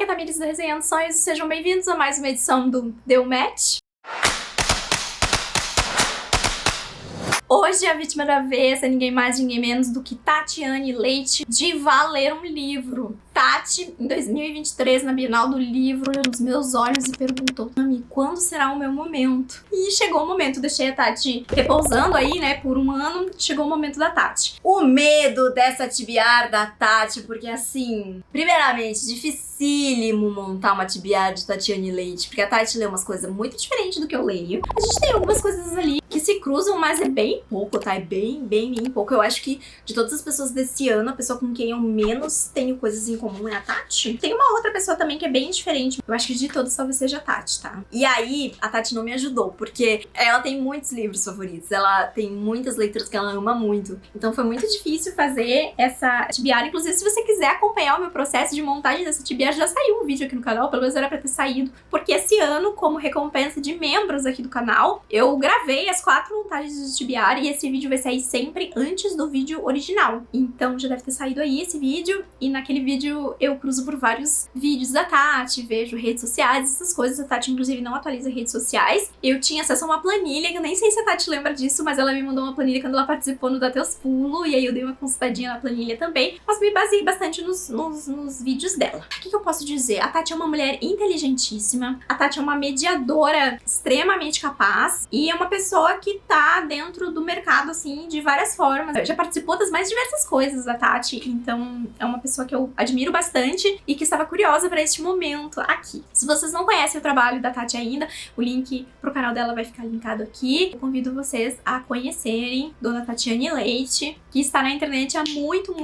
aqui é a Tamires do Resenhando Sonhos e sejam bem-vindos a mais uma edição do Deu Match. Hoje a vítima da vez é ninguém mais, ninguém menos do que Tatiane Leite, de Valer um Livro. Tati, em 2023, na Bienal do Livro, olhou nos meus olhos e perguntou: Tami, quando será o meu momento? E chegou o momento, deixei a Tati repousando aí, né, por um ano, chegou o momento da Tati. O medo dessa tibiar da Tati, porque assim, primeiramente, dificílimo montar uma tibiar de Tatiane Leite, porque a Tati lê umas coisas muito diferentes do que eu leio. A gente tem algumas coisas ali que se cruzam, mas é bem pouco, tá? É bem pouco. Eu acho que de todas as pessoas desse ano, a pessoa com quem eu menos tenho coisas em comum é a Tati. Tem uma outra pessoa também que é bem diferente. Eu acho que de todos talvez seja a Tati, tá? E aí, a Tati não me ajudou, porque ela tem muitos livros favoritos. Ela tem muitas leituras que ela ama muito. Então foi muito difícil fazer essa tibiar. Inclusive, se você quiser acompanhar o meu processo de montagem dessa tibiar, já saiu um vídeo aqui no canal, pelo menos era pra ter saído. Porque esse ano, como recompensa de membros aqui do canal, eu gravei as 4 montagens de tibiar e esse vídeo vai sair sempre antes do vídeo original. Então já deve ter saído aí esse vídeo, e naquele vídeo eu cruzo por vários vídeos da Tati, vejo redes sociais, essas coisas. A Tati inclusive não atualiza redes sociais. Eu tinha acesso a uma planilha, que eu nem sei se a Tati lembra disso, mas ela me mandou uma planilha quando ela participou no Dá Teus Pulos, e aí eu dei uma consultadinha na planilha também, mas me baseei bastante nos vídeos dela. O que eu posso dizer? A Tati é uma mulher inteligentíssima, a Tati é uma mediadora extremamente capaz, e é uma pessoa que tá dentro do mercado, assim, de várias formas. Já participou das mais diversas coisas da Tati, então é uma pessoa que eu admiro bastante e que estava curiosa para este momento aqui. Se vocês não conhecem o trabalho da Tati ainda, o link pro canal dela vai ficar linkado aqui. Eu convido vocês a conhecerem Dona Tatiane Leite, que está na internet há muito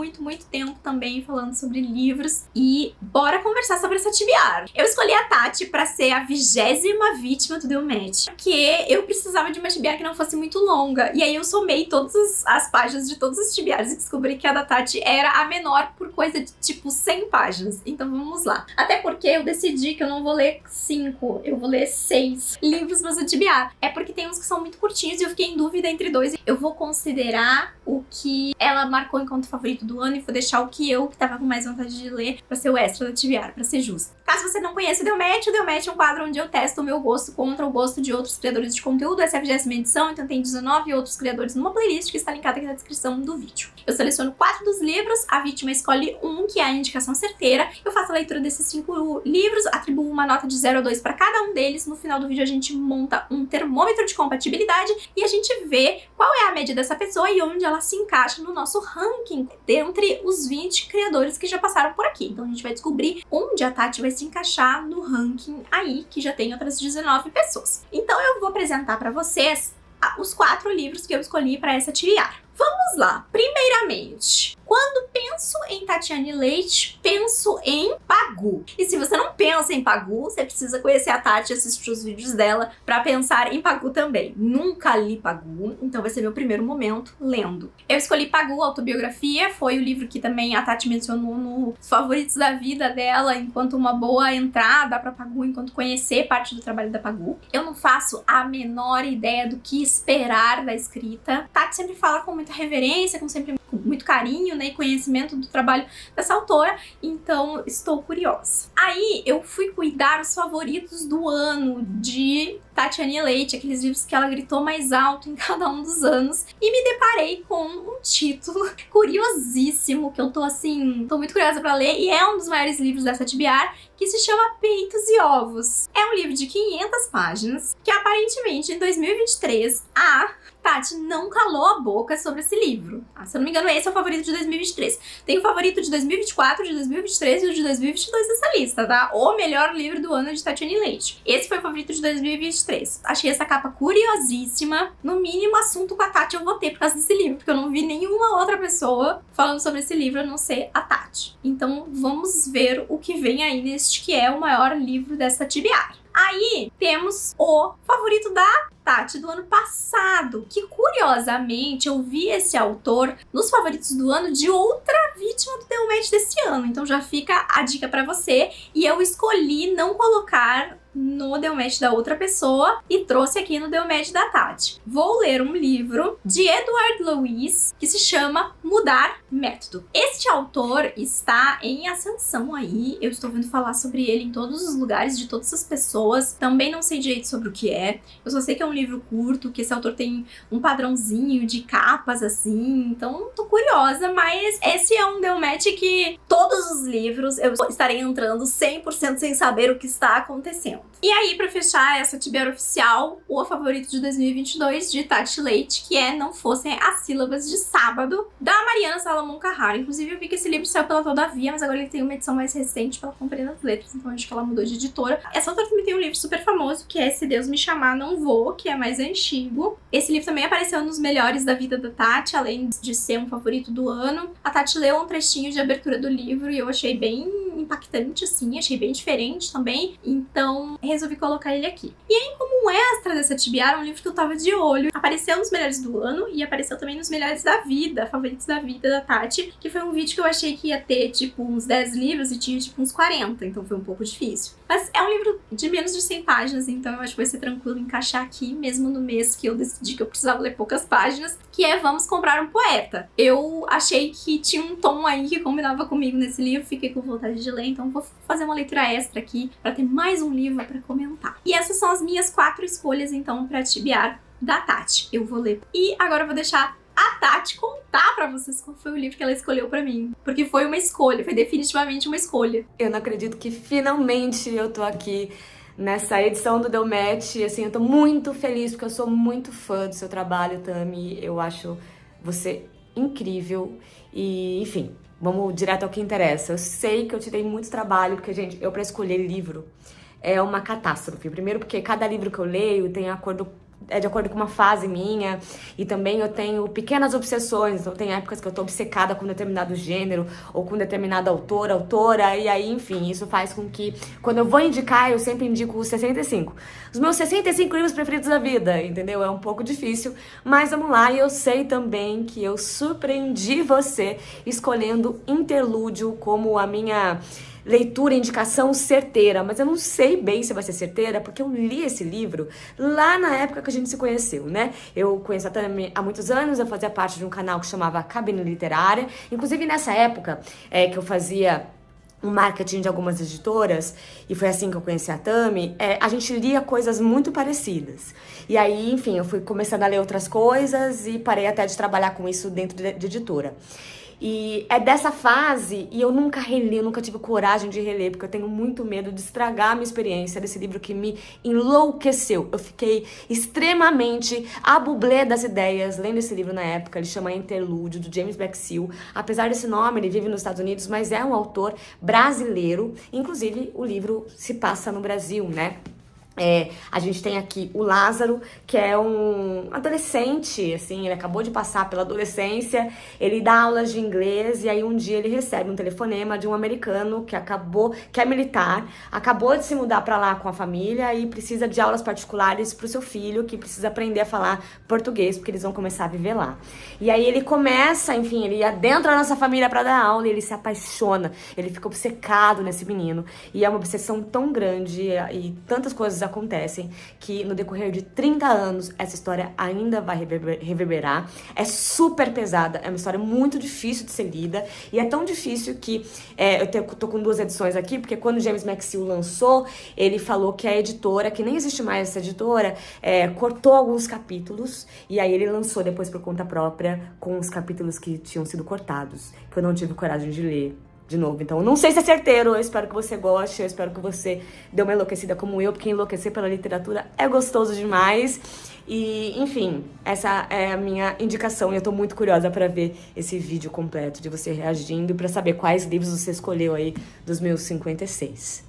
tempo também falando sobre livros. E bora conversar sobre essa tibiar. Eu escolhi a Tati para ser a 20ª vítima do Deu Match, porque eu precisava de uma tibiar que não fosse muito longa. E aí eu somei todas as páginas de todos os tibiares e descobri que a da Tati era a menor por coisa de tipo 100 páginas. Então vamos lá. Até porque eu decidi que eu não vou ler 5, eu vou ler 6 livros pra tibiar. É porque tem uns que são muito curtinhos e eu fiquei em dúvida entre dois. Eu vou considerar o que ela marcou enquanto favorito do ano e vou deixar o que eu tava com mais vontade de ler pra ser o extra da tibiar, pra ser justo. Caso você não conheça o Deu Match é um quadro onde eu testo o meu gosto contra o gosto de outros criadores de conteúdo. Essa é a 20ª edição, então tem 19 outros criadores numa playlist que está linkada aqui na descrição do vídeo. Eu seleciono 4 dos livros, a vítima escolhe um, que é a indicação certeira. Eu faço a leitura desses 5 livros, atribuo uma nota de 0 a 2 para cada um deles. No final do vídeo a gente monta um termômetro de compatibilidade e a gente vê qual é a média dessa pessoa e onde ela se encaixa no nosso ranking dentre os 20 criadores que já passaram por aqui. Então a gente vai descobrir onde a Tati vai se encaixar no ranking aí, que já tem outras 19 pessoas. Então eu vou apresentar para vocês os 4 livros que eu escolhi para essa tibiar. Vamos lá! Primeiramente, quando penso em Tatiane Leite, penso em Pagu. E se você não pensa em Pagu, você precisa conhecer a Tati e assistir os vídeos dela pra pensar em Pagu também. Nunca li Pagu, então vai ser meu primeiro momento lendo. Eu escolhi Pagu, autobiografia, foi o livro que também a Tati mencionou nos favoritos da vida dela, enquanto uma boa entrada pra Pagu, enquanto conhecer parte do trabalho da Pagu. Eu não faço a menor ideia do que esperar da escrita. Tati sempre fala com muita reverência, com muito carinho, né, e conhecimento do trabalho dessa autora, então estou curiosa. Aí eu fui cuidar os favoritos do ano de Tatiane Leite, aqueles livros que ela gritou mais alto em cada um dos anos, e me deparei com um título curiosíssimo, que eu tô muito curiosa pra ler, e é um dos maiores livros dessa tibiar, que se chama Peitos e Ovos. É um livro de 500 páginas, que aparentemente em 2023 a Tati não calou a boca sobre esse livro. Se eu não me engano, esse é o favorito de 2023. Tem o favorito de 2024, de 2023 e o de 2022 nessa lista, tá? O melhor livro do ano de Tatiane Leite. Esse foi o favorito de 2023. Achei essa capa curiosíssima. No mínimo, assunto com a Tati eu vou ter por causa desse livro, porque eu não vi nenhuma outra pessoa falando sobre esse livro a não ser a Tati. Então, vamos ver o que vem aí neste que é o maior livro dessa tibiar. Aí, temos o favorito da Tati do ano passado, que curiosamente eu vi esse autor nos favoritos do ano de outra vítima do Deu Match desse ano. Então já fica a dica pra você. E eu escolhi não colocar no Delmatch da outra pessoa e trouxe aqui no Delmatch da Tati. Vou ler um livro de Edward Louis que se chama Mudar Método. Este autor está em ascensão aí, eu estou ouvindo falar sobre ele em todos os lugares, de todas as pessoas. Também não sei direito sobre o que é, eu só sei que é um livro curto, que esse autor tem um padrãozinho de capas assim, então tô curiosa, mas esse é um Delmatch que todos os livros eu estarei entrando 100% sem saber o que está acontecendo. E aí, pra fechar essa TBR oficial, o favorito de 2022 de Tati Leite, que é Não Fossem as Sílabas de Sábado, da Mariana Salomão Carrara. Inclusive, eu vi que esse livro saiu pela Todavia, mas agora ele tem uma edição mais recente pela Companhia das Letras, então acho que ela mudou de editora. Essa autora também tem um livro super famoso, que é Se Deus Me Chamar, Não Vou, que é mais antigo. Esse livro também apareceu nos melhores da vida da Tati, além de ser um favorito do ano. A Tati leu um trechinho de abertura do livro e eu achei bem impactante, assim, achei bem diferente também, então resolvi colocar ele aqui. E aí, como um extra dessa TBR, um livro que eu tava de olho, apareceu nos melhores do ano e apareceu também nos melhores da vida, favoritos da vida da Tati, que foi um vídeo que eu achei que ia ter, tipo, uns 10 livros e tinha, tipo, uns 40, então foi um pouco difícil. Mas é um livro de menos de 100 páginas, então eu acho que vai ser tranquilo encaixar aqui, mesmo no mês que eu decidi que eu precisava ler poucas páginas, que é Vamos Comprar um Poeta. Eu achei que tinha um tom aí que combinava comigo nesse livro, fiquei com vontade de ler, então vou fazer uma leitura extra aqui pra ter mais um livro pra comentar. E essas são as minhas 4 escolhas, então, pra TBR da Tati. Eu vou ler. E agora eu vou deixar a Tati contar pra vocês qual foi o livro que ela escolheu pra mim. Porque foi uma escolha, foi definitivamente uma escolha. Eu não acredito que finalmente eu tô aqui nessa edição do Delmatch. Assim, eu tô muito feliz porque eu sou muito fã do seu trabalho, Tami. Eu acho você incrível e, enfim, vamos direto ao que interessa. Eu sei que eu te dei muito trabalho, porque, gente, eu pra escolher livro é uma catástrofe. Primeiro porque cada livro que eu leio tem é de acordo com uma fase minha, e também eu tenho pequenas obsessões, então tem épocas que eu tô obcecada com determinado gênero, ou com determinada autora, e aí, enfim, isso faz com que, quando eu vou indicar, eu sempre indico os 65. Os meus 65 livros preferidos da vida, entendeu? É um pouco difícil, mas vamos lá, e eu sei também que eu surpreendi você escolhendo Interlúdio como a minha leitura, indicação certeira, mas eu não sei bem se vai ser certeira, porque eu li esse livro lá na época que a gente se conheceu, né? Eu conheço a Tami há muitos anos, eu fazia parte de um canal que chamava Cabine Literária, inclusive nessa época que eu fazia o marketing de algumas editoras, e foi assim que eu conheci a Tami, a gente lia coisas muito parecidas. E aí, enfim, eu fui começando a ler outras coisas e parei até de trabalhar com isso dentro de editora. E é dessa fase, e eu nunca reli, eu nunca tive coragem de reler, porque eu tenho muito medo de estragar a minha experiência desse livro que me enlouqueceu. Eu fiquei extremamente a bublé das ideias lendo esse livro na época. Ele chama Interlúdio, do James Blackcell. Apesar desse nome, ele vive nos Estados Unidos, mas é um autor brasileiro. Inclusive, o livro se passa no Brasil, né? A gente tem aqui o Lázaro, que é um adolescente, assim, ele acabou de passar pela adolescência, ele dá aulas de inglês e aí um dia ele recebe um telefonema de um americano que é militar, acabou de se mudar pra lá com a família e precisa de aulas particulares pro seu filho, que precisa aprender a falar português, porque eles vão começar a viver lá. E aí ele começa, enfim, ele adentra a nossa família pra dar aula e ele se apaixona, ele fica obcecado nesse menino. E é uma obsessão tão grande e tantas coisas acontecem que no decorrer de 30 anos essa história ainda vai reverberar. É super pesada, é uma história muito difícil de ser lida e é tão difícil que eu tô com 2 edições aqui, porque quando o James Blackcell lançou, ele falou que a editora, que nem existe mais essa editora, cortou alguns capítulos e aí ele lançou depois por conta própria com os capítulos que tinham sido cortados, que eu não tive coragem de ler de novo. Então, não sei se é certeiro, eu espero que você goste, eu espero que você dê uma enlouquecida como eu, porque enlouquecer pela literatura é gostoso demais. E, enfim, essa é a minha indicação e eu tô muito curiosa pra ver esse vídeo completo de você reagindo e pra saber quais livros você escolheu aí dos meus 56.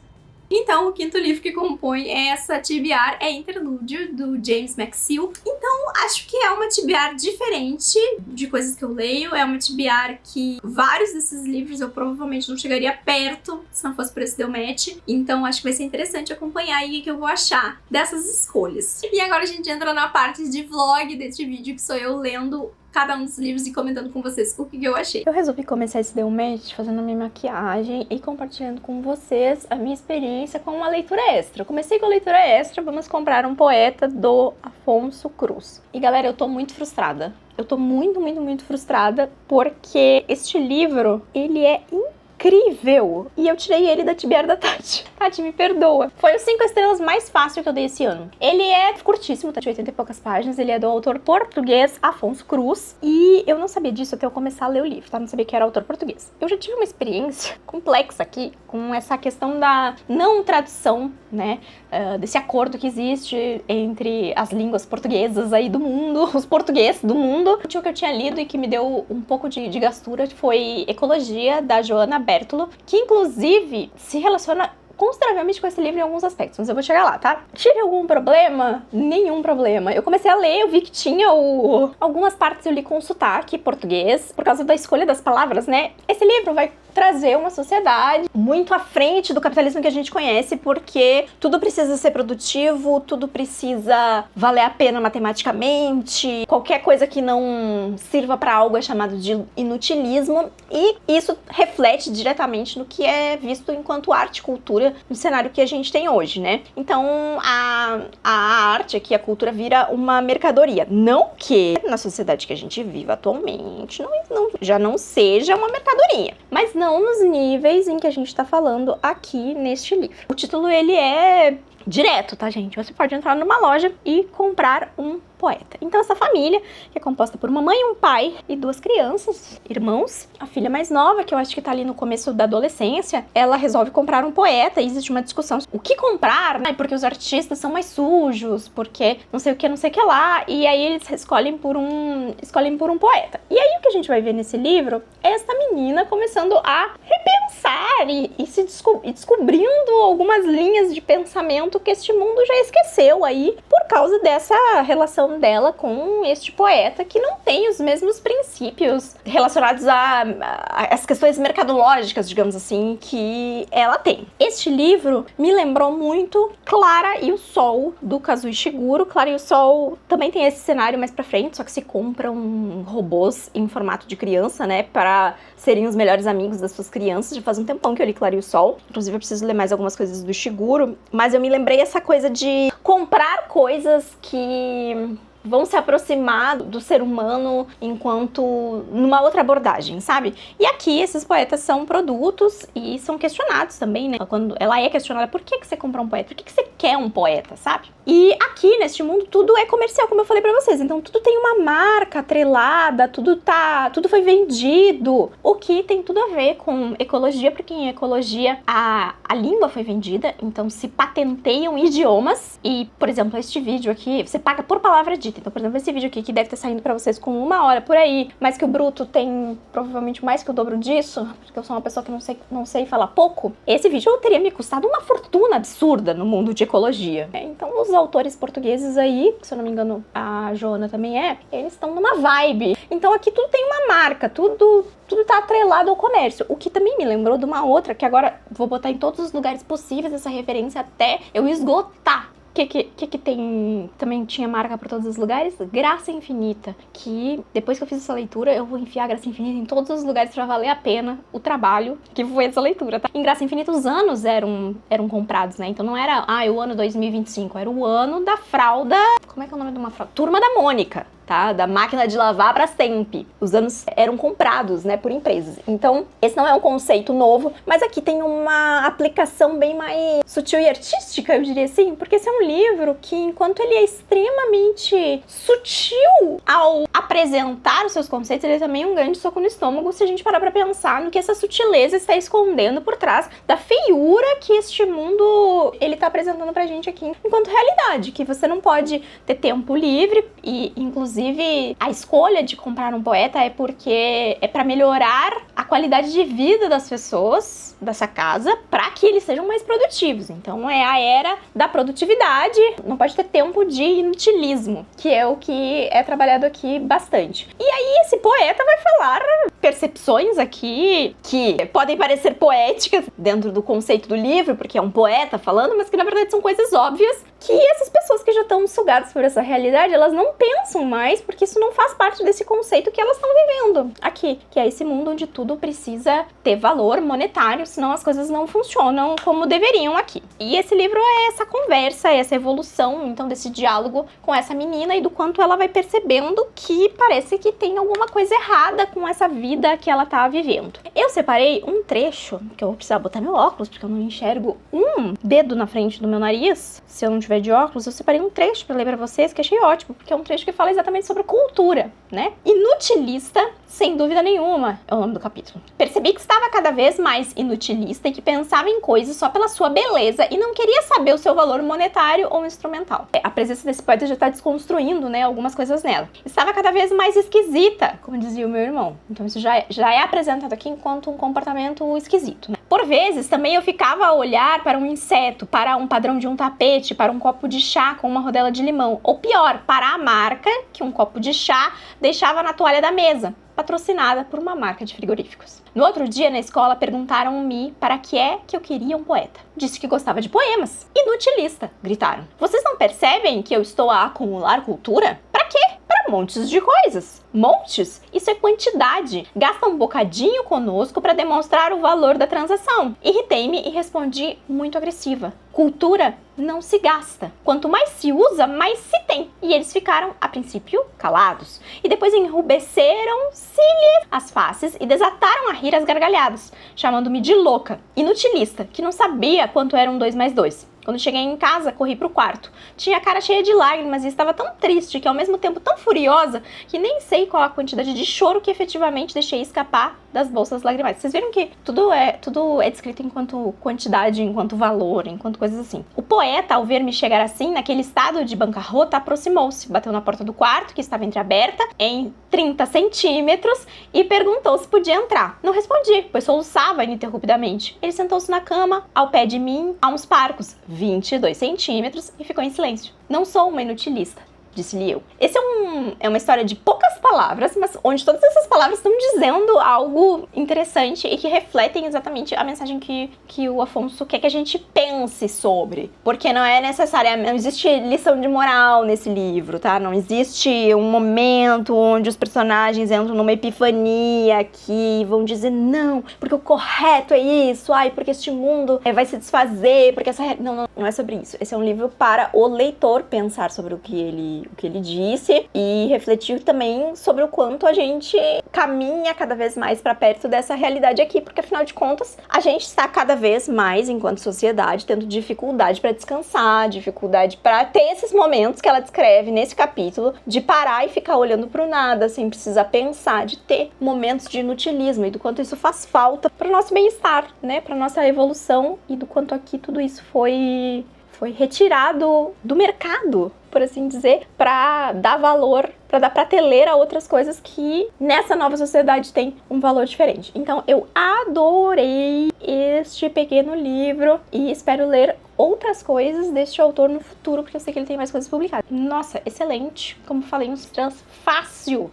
Então, o quinto livro que compõe essa TBR é Interlúdio, do James Blackcell. Então, acho que é uma TBR diferente de coisas que eu leio. É uma TBR que vários desses livros eu provavelmente não chegaria perto se não fosse por esse Delmatch. Então, acho que vai ser interessante acompanhar aí o que eu vou achar dessas escolhas. E agora a gente entra na parte de vlog deste vídeo, que sou eu lendo cada um dos livros e comentando com vocês o que eu achei. Eu resolvi começar esse Deu Match fazendo a minha maquiagem e compartilhando com vocês a minha experiência com uma leitura extra. Eu comecei com a leitura extra, vamos comprar um poeta do Afonso Cruz. E galera, eu tô muito frustrada. Eu tô muito frustrada porque este livro, ele é incrível. E eu tirei ele da TBR da Tati. Tati, me perdoa. Foi os 5 estrelas mais fácil que eu dei esse ano. Ele é curtíssimo, tá de 80 e poucas páginas. Ele é do autor português Afonso Cruz. E eu não sabia disso até eu começar a ler o livro, tá? Não sabia que era autor português. Eu já tive uma experiência complexa aqui com essa questão da não tradução, né? Desse acordo que existe entre as línguas portuguesas aí do mundo, os portugueses do mundo. O que eu tinha lido e que me deu um pouco de gastura foi Ecologia, da Joana Bertolo, que inclusive se relaciona consideravelmente com esse livro em alguns aspectos, mas eu vou chegar lá, tá? Tive algum problema? Nenhum problema. Eu comecei a ler, eu vi que tinha algumas partes eu li com sotaque português, por causa da escolha das palavras, né? Esse livro vai trazer uma sociedade muito à frente do capitalismo que a gente conhece, porque tudo precisa ser produtivo, tudo precisa valer a pena matematicamente, qualquer coisa que não sirva para algo é chamado de inutilismo, e isso reflete diretamente no que é visto enquanto arte e cultura no cenário que a gente tem hoje, né? Então a arte aqui, a cultura vira uma mercadoria. Não que na sociedade que a gente vive atualmente já não seja uma mercadoria, mas não nos níveis em que a gente tá falando aqui neste livro. O título, ele é direto, tá, gente? Você pode entrar numa loja e comprar um poeta. Então essa família, que é composta por uma mãe, um pai e 2 crianças, irmãos. A filha mais nova, que eu acho que tá ali no começo da adolescência, ela resolve comprar um poeta e existe uma discussão. O que comprar, né? Porque os artistas são mais sujos, porque não sei o que lá, e aí eles escolhem por um poeta. E aí o que a gente vai ver nesse livro é essa menina começando a repensar e se descobrindo algumas linhas de pensamento que este mundo já esqueceu aí, por causa dessa relação dela com este poeta que não tem os mesmos princípios relacionados às questões mercadológicas, digamos assim, que ela tem. Este livro me lembrou muito Clara e o Sol, do Kazuo Ishiguro. Clara e o Sol também tem esse cenário mais pra frente, só que se compram robôs em formato de criança, né, para serem os melhores amigos das suas crianças. Já faz um tempão que eu li Clara e o Sol. Inclusive eu preciso ler mais algumas coisas do Ishiguro, mas eu me lembrei essa coisa de comprar coisas que vão se aproximar do ser humano enquanto numa outra abordagem, sabe? E aqui esses poetas são produtos e são questionados também, né? Quando ela é questionada, por que você compra um poeta? Por que você quer um poeta, sabe? E aqui, neste mundo, tudo é comercial, como eu falei pra vocês. Então, tudo tem uma marca atrelada, tudo foi vendido. O que tem tudo a ver com ecologia, porque em ecologia a língua foi vendida, então se patenteiam idiomas. E, por exemplo, este vídeo aqui, você paga por palavra dita. Então, por exemplo, esse vídeo aqui, que deve estar saindo pra vocês com 1 hora por aí, mas que o bruto tem provavelmente mais que o dobro disso, porque eu sou uma pessoa que não sei falar pouco, esse vídeo teria me custado uma fortuna absurda no mundo de ecologia. Então, os autores portugueses aí, se eu não me engano a Joana também eles estão numa vibe. Então aqui tudo tem uma marca, tudo tá atrelado ao comércio. O que também me lembrou de uma outra, que agora vou botar em todos os lugares possíveis essa referência até eu esgotar. Que tem, também tinha marca por todos os lugares, Graça Infinita, que depois que eu fiz essa leitura, eu vou enfiar Graça Infinita em todos os lugares pra valer a pena o trabalho que foi essa leitura, tá? Em Graça Infinita os anos eram comprados, né? Então não era, o ano 2025, era o ano da fralda, como é que é o nome de uma fralda? Turma da Mônica. Tá? Da máquina de lavar para sempre. Os anos eram comprados, né, por empresas. Então, esse não é um conceito novo, mas aqui tem uma aplicação bem mais sutil e artística, eu diria assim, porque esse é um livro que, enquanto ele é extremamente sutil ao apresentar os seus conceitos, ele é também um grande soco no estômago se a gente parar pra pensar no que essa sutileza está escondendo por trás da feiura que este mundo ele tá apresentando pra gente aqui enquanto realidade, que você não pode ter tempo livre e, inclusive, a escolha de comprar um poeta é porque é para melhorar a qualidade de vida das pessoas dessa casa, para que eles sejam mais produtivos. Então é a era da produtividade, não pode ter tempo de inutilismo, que é o que é trabalhado aqui bastante. E aí esse poeta vai falar percepções aqui que podem parecer poéticas dentro do conceito do livro, porque é um poeta falando, mas que na verdade são coisas óbvias que essas pessoas que já estão sugadas por essa realidade, elas não pensam mais, porque isso não faz parte desse conceito que elas estão vivendo aqui, que é esse mundo onde tudo precisa ter valor monetário, senão as coisas não funcionam como deveriam aqui. E esse livro é essa conversa, essa evolução, então, desse diálogo com essa menina e do quanto ela vai percebendo que parece que tem alguma coisa errada com essa vida que ela tá vivendo. Eu separei um trecho, que eu vou precisar botar meu óculos, porque eu não enxergo um dedo na frente do meu nariz, se eu não tiver de óculos. Eu separei um trecho pra ler pra vocês, que achei ótimo, porque é um trecho que fala exatamente sobre cultura, né? Inutilista, sem dúvida nenhuma, é o nome do capítulo. Percebi que estava cada vez mais inutilista e que pensava em coisas só pela sua beleza e não queria saber o seu valor monetário ou instrumental. A presença desse poeta já tá desconstruindo, né, algumas coisas nela. Estava cada vez mais esquisita, como dizia o meu irmão. Então isso já é apresentado aqui enquanto um comportamento esquisito, né? Por vezes, também eu ficava a olhar para um inseto, para um padrão de um tapete, para um copo de chá com uma rodela de limão, ou pior, para a marca que um copo de chá deixava na toalha da mesa, patrocinada por uma marca de frigoríficos. No outro dia, na escola, perguntaram-me para que é que eu queria um poeta. Disse que gostava de poemas. Inutilista, gritaram. Vocês não percebem que eu estou a acumular cultura? Para quê? Para montes de coisas. Montes? Isso é quantidade. Gasta um bocadinho conosco para demonstrar o valor da transação. Irritei-me e respondi muito agressiva. Cultura não se gasta. Quanto mais se usa, mais se tem. E eles ficaram, a princípio, calados. E depois enrubesceram-se-lhe as faces e desataram a rir às gargalhadas, chamando-me de louca, inutilista, que não sabia quanto era um 2 mais 2. Quando cheguei em casa, corri pro quarto. Tinha a cara cheia de lágrimas e estava tão triste, que ao mesmo tempo tão furiosa, que nem sei qual a quantidade de choro que efetivamente deixei escapar das bolsas lagrimadas. Vocês viram que tudo é descrito enquanto quantidade, enquanto valor, enquanto coisas assim. O poeta, ao ver-me chegar assim, naquele estado de bancarrota, aproximou-se, bateu na porta do quarto, que estava entreaberta, em 30 centímetros, e perguntou se podia entrar. Não respondi, pois soluçava ininterruptamente. Ele sentou-se na cama, ao pé de mim, a uns parcos 22 centímetros, e ficou em silêncio. Não sou uma inutilista, disse-lhe eu. Esse é uma história de poucas palavras, mas onde todas essas palavras estão dizendo algo interessante e que refletem exatamente a mensagem que o Afonso quer que a gente pense sobre. Porque não é necessário, não existe lição de moral nesse livro, tá? Não existe um momento onde os personagens entram numa epifania que vão dizer não, porque o correto é isso, porque este mundo vai se desfazer, porque essa... Não é sobre isso. Esse é um livro para o leitor pensar sobre o que ele disse e refletir também sobre o quanto a gente caminha cada vez mais para perto dessa realidade aqui, porque afinal de contas a gente está cada vez mais, enquanto sociedade, tendo dificuldade para descansar, dificuldade para ter esses momentos que ela descreve nesse capítulo, de parar e ficar olhando para o nada sem precisar pensar, de ter momentos de inutilismo e do quanto isso faz falta para o nosso bem-estar, né, para nossa evolução, e do quanto aqui tudo isso foi retirado do mercado, por assim dizer, para dar valor, para dar prateleira a outras coisas que nessa nova sociedade tem um valor diferente. Então eu adorei este pequeno livro e espero ler outras coisas deste autor no futuro, porque eu sei que ele tem mais coisas publicadas. Nossa, excelente. Como falei, uns trans fácil.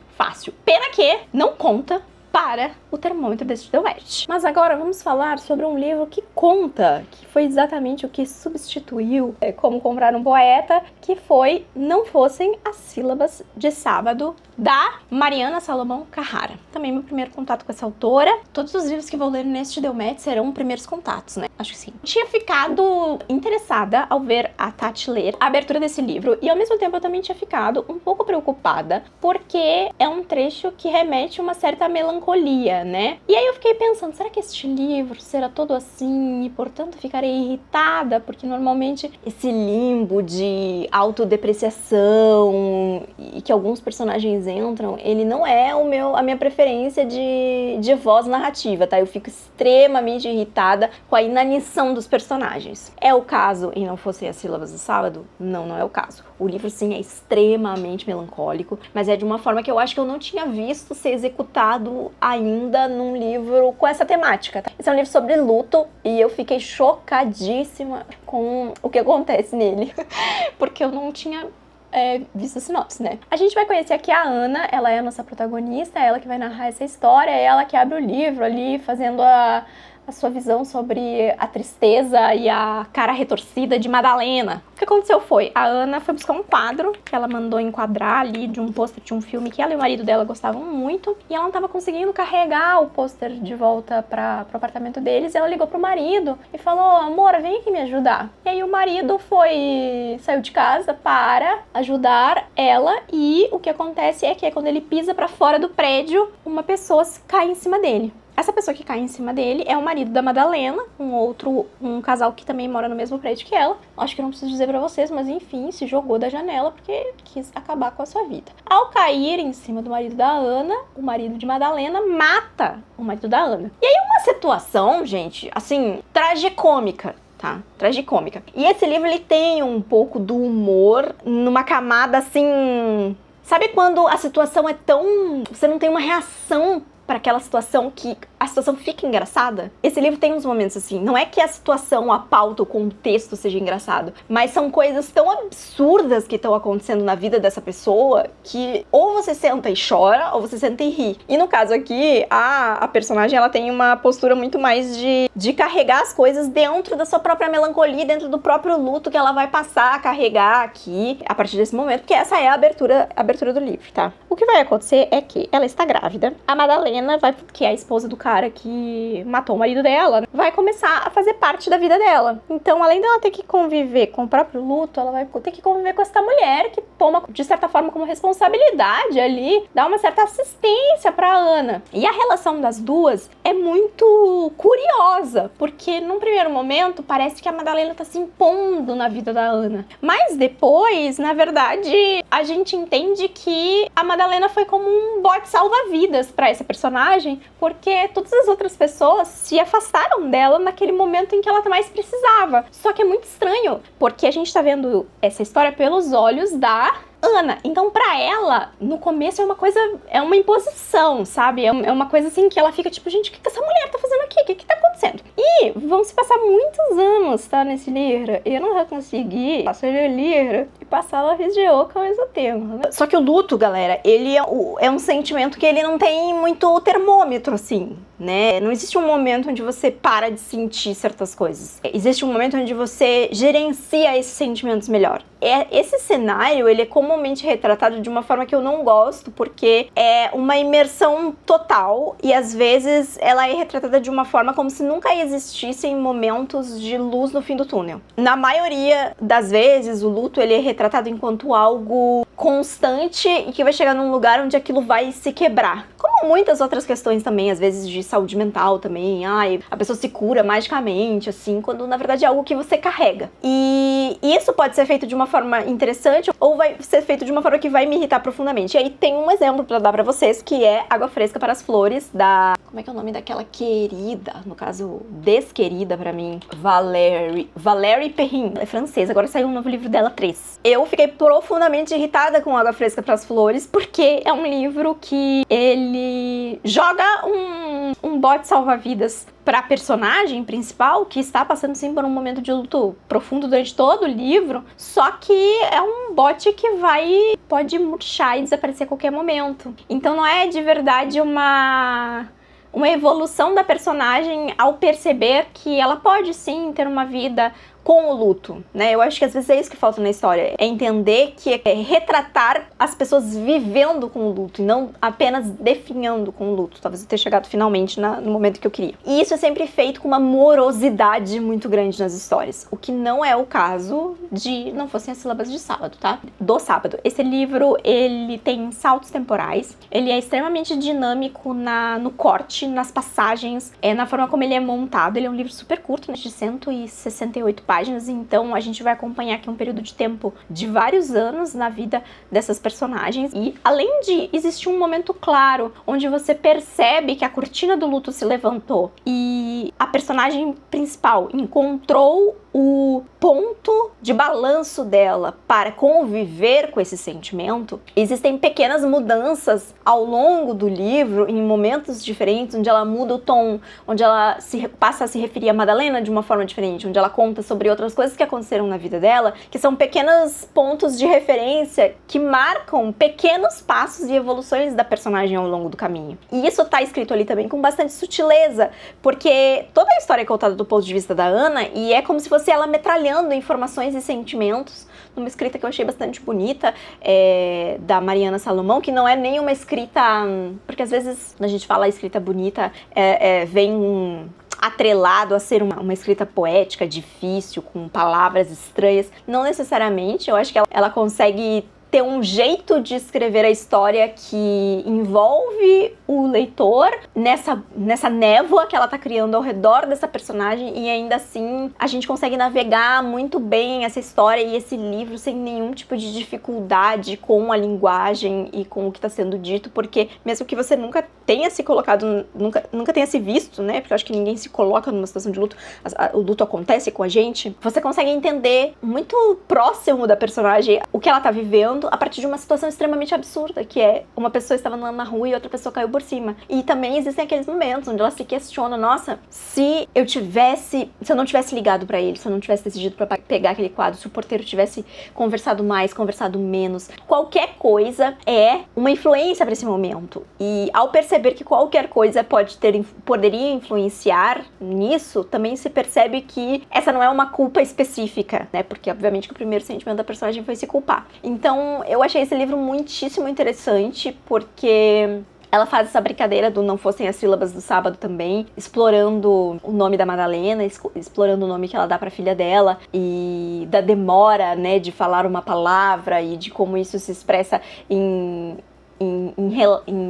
Pena que não conta para o termômetro deste Delmet. Mas agora vamos falar sobre um livro que conta, que foi exatamente o que substituiu Como Comprar um Poeta, que foi Não Fossem as Sílabas de Sábado, da Mariana Salomão Carrara. Também meu primeiro contato com essa autora. Todos os livros que vou ler neste Delmet serão primeiros contatos, né? Acho que sim. Tinha ficado interessada ao ver a Tati ler a abertura desse livro, e ao mesmo tempo eu também tinha ficado um pouco preocupada, porque é um trecho que remete a uma certa melancolia, né? E aí eu fiquei pensando, será que este livro será todo assim, e portanto ficarei irritada, porque normalmente esse limbo de autodepreciação e que alguns personagens entram, ele não é a minha preferência de voz narrativa, tá? Eu fico extremamente irritada com a inanição dos personagens. É o caso em Não Fossem as Sílabas do Sábado? Não é o caso. O livro, sim, é extremamente melancólico, mas é de uma forma que eu acho que eu não tinha visto ser executado ainda num livro com essa temática, tá? Esse é um livro sobre luto e eu fiquei chocadíssima com o que acontece nele, porque eu não tinha visto a sinopse, né? A gente vai conhecer aqui a Ana, ela é a nossa protagonista, ela que vai narrar essa história, é ela que abre o livro ali, fazendo a sua visão sobre a tristeza e a cara retorcida de Madalena. O que aconteceu foi, a Ana foi buscar um quadro que ela mandou enquadrar ali de um pôster de um filme que ela e o marido dela gostavam muito, e ela não estava conseguindo carregar o pôster de volta pro apartamento deles, e ela ligou pro marido e falou: amor, vem aqui me ajudar. E aí o marido saiu de casa para ajudar ela, e o que acontece é que quando ele pisa pra fora do prédio, uma pessoa cai em cima dele. Essa pessoa que cai em cima dele é o marido da Madalena, um casal que também mora no mesmo prédio que ela. Acho que eu não preciso dizer pra vocês, mas enfim, se jogou da janela porque quis acabar com a sua vida. Ao cair em cima do marido da Ana, o marido de Madalena mata o marido da Ana. E aí uma situação, gente, assim, tragicômica. Tá? Tragicômica. E esse livro, ele tem um pouco do humor numa camada assim... Sabe quando a situação é tão... Você não tem uma reação para aquela situação que a situação fica engraçada? Esse livro tem uns momentos assim. Não é que a situação, a pauta, o contexto seja engraçado, mas são coisas tão absurdas que estão acontecendo na vida dessa pessoa que ou você senta e chora ou você senta e ri. E no caso aqui, a personagem, ela tem uma postura muito mais de carregar as coisas dentro da sua própria melancolia, dentro do próprio luto que ela vai passar a carregar aqui a partir desse momento, porque essa é a abertura do livro, tá? O que vai acontecer é que ela está grávida, a Madalena que é a esposa do cara que matou o marido dela, vai começar a fazer parte da vida dela. Então, além dela ter que conviver com o próprio luto, ela vai ter que conviver com essa mulher que toma, de certa forma, como responsabilidade ali, dá uma certa assistência pra Ana. E a relação das duas é muito curiosa, porque num primeiro momento parece que a Madalena tá se impondo na vida da Ana. Mas depois, na verdade, a gente entende que a Madalena foi como um bote salva-vidas pra essa personagem, porque todas as outras pessoas se afastaram dela naquele momento em que ela mais precisava. Só que é muito estranho, porque a gente tá vendo essa história pelos olhos da Ana. Então, pra ela, no começo é uma imposição, sabe? É uma coisa assim que ela fica tipo, gente, o que essa mulher tá fazendo aqui? O que tá acontecendo? E vão se passar muitos anos, tá, nesse livro. E eu não vou conseguir passar o livro e passar a lápis de oco ao mesmo tempo, né? Só que o luto, galera, ele é um sentimento que ele não tem muito termômetro, assim, né? Não existe um momento onde você para de sentir certas coisas. Existe um momento onde você gerencia esses sentimentos melhor. Esse cenário, ele é comumente retratado de uma forma que eu não gosto, porque é uma imersão total e às vezes ela é retratada de uma forma como se nunca existissem momentos de luz no fim do túnel. Na maioria das vezes, o luto, ele é retratado enquanto algo constante e que vai chegar num lugar onde aquilo vai se quebrar. Como muitas outras questões também, às vezes de saúde mental também, a pessoa se cura magicamente, assim, quando na verdade é algo que você carrega. E isso pode ser feito de uma forma interessante ou vai ser feito de uma forma que vai me irritar profundamente. E aí tem um exemplo pra dar pra vocês, que é Água Fresca para as Flores, da... Como é que é o nome daquela querida, no caso, desquerida pra mim, Valérie Perrin. Ela é francesa, agora saiu um novo livro dela, 3. Eu fiquei profundamente irritada com Água Fresca para as Flores, porque é um livro que ele joga um bote salva-vidas pra personagem principal, que está passando sim por um momento de luto profundo durante todo o livro, só que é um bote que pode murchar e desaparecer a qualquer momento. Então não é de verdade uma evolução da personagem ao perceber que ela pode sim ter uma vida com o luto, né? Eu acho que às vezes é isso que falta na história, é entender que é retratar as pessoas vivendo com o luto e não apenas definhando com o luto. Talvez eu tenha chegado finalmente no momento que eu queria. E isso é sempre feito com uma morosidade muito grande nas histórias, o que não é o caso de Não Fossem as Sílabas de Sábado, tá? Do Sábado. Esse livro, ele tem saltos temporais, ele é extremamente dinâmico no corte, nas passagens, na forma como ele é montado. Ele é um livro super curto, né, de 168 páginas, então a gente vai acompanhar aqui um período de tempo de vários anos na vida dessas personagens. E além de existir um momento claro onde você percebe que a cortina do luto se levantou e a personagem principal encontrou o ponto de balanço dela para conviver com esse sentimento, existem pequenas mudanças ao longo do livro, em momentos diferentes, onde ela muda o tom, onde ela passa a se referir a Madalena de uma forma diferente, onde ela conta sobre outras coisas que aconteceram na vida dela, que são pequenos pontos de referência que marcam pequenos passos e evoluções da personagem ao longo do caminho. E isso tá escrito ali também com bastante sutileza, porque toda a história é contada do ponto de vista da Ana, e é como se fosse ela metralhando informações e sentimentos numa escrita que eu achei bastante bonita, da Mariana Salomão, que não é nem uma escrita, porque às vezes quando a gente fala escrita bonita, vem atrelado a ser uma escrita poética, difícil, com palavras estranhas. Não necessariamente, eu acho que ela consegue ter um jeito de escrever a história que envolve o leitor nessa névoa que ela tá criando ao redor dessa personagem, e ainda assim a gente consegue navegar muito bem essa história e esse livro sem nenhum tipo de dificuldade com a linguagem e com o que tá sendo dito, porque mesmo que você nunca tenha se colocado, nunca tenha se visto, né, porque eu acho que ninguém se coloca numa situação de luto, o luto acontece com a gente, você consegue entender muito próximo da personagem o que ela tá vivendo a partir de uma situação extremamente absurda, que é uma pessoa estava andando na rua e outra pessoa caiu por cima. E também existem aqueles momentos onde ela se questiona, nossa, se eu não tivesse ligado pra ele, se eu não tivesse decidido pra pegar aquele quadro, se o porteiro tivesse conversado mais, conversado menos, qualquer coisa é uma influência pra esse momento. E ao perceber que qualquer coisa poderia influenciar nisso, também se percebe que essa não é uma culpa específica, né? Porque obviamente que o primeiro sentimento da personagem foi se culpar. Então eu achei esse livro muitíssimo interessante, porque ela faz essa brincadeira do Não Fossem as Sílabas do Sábado também, explorando o nome da Madalena, explorando o nome que ela dá pra filha dela, e da demora, né, de falar uma palavra, e de como isso se expressa em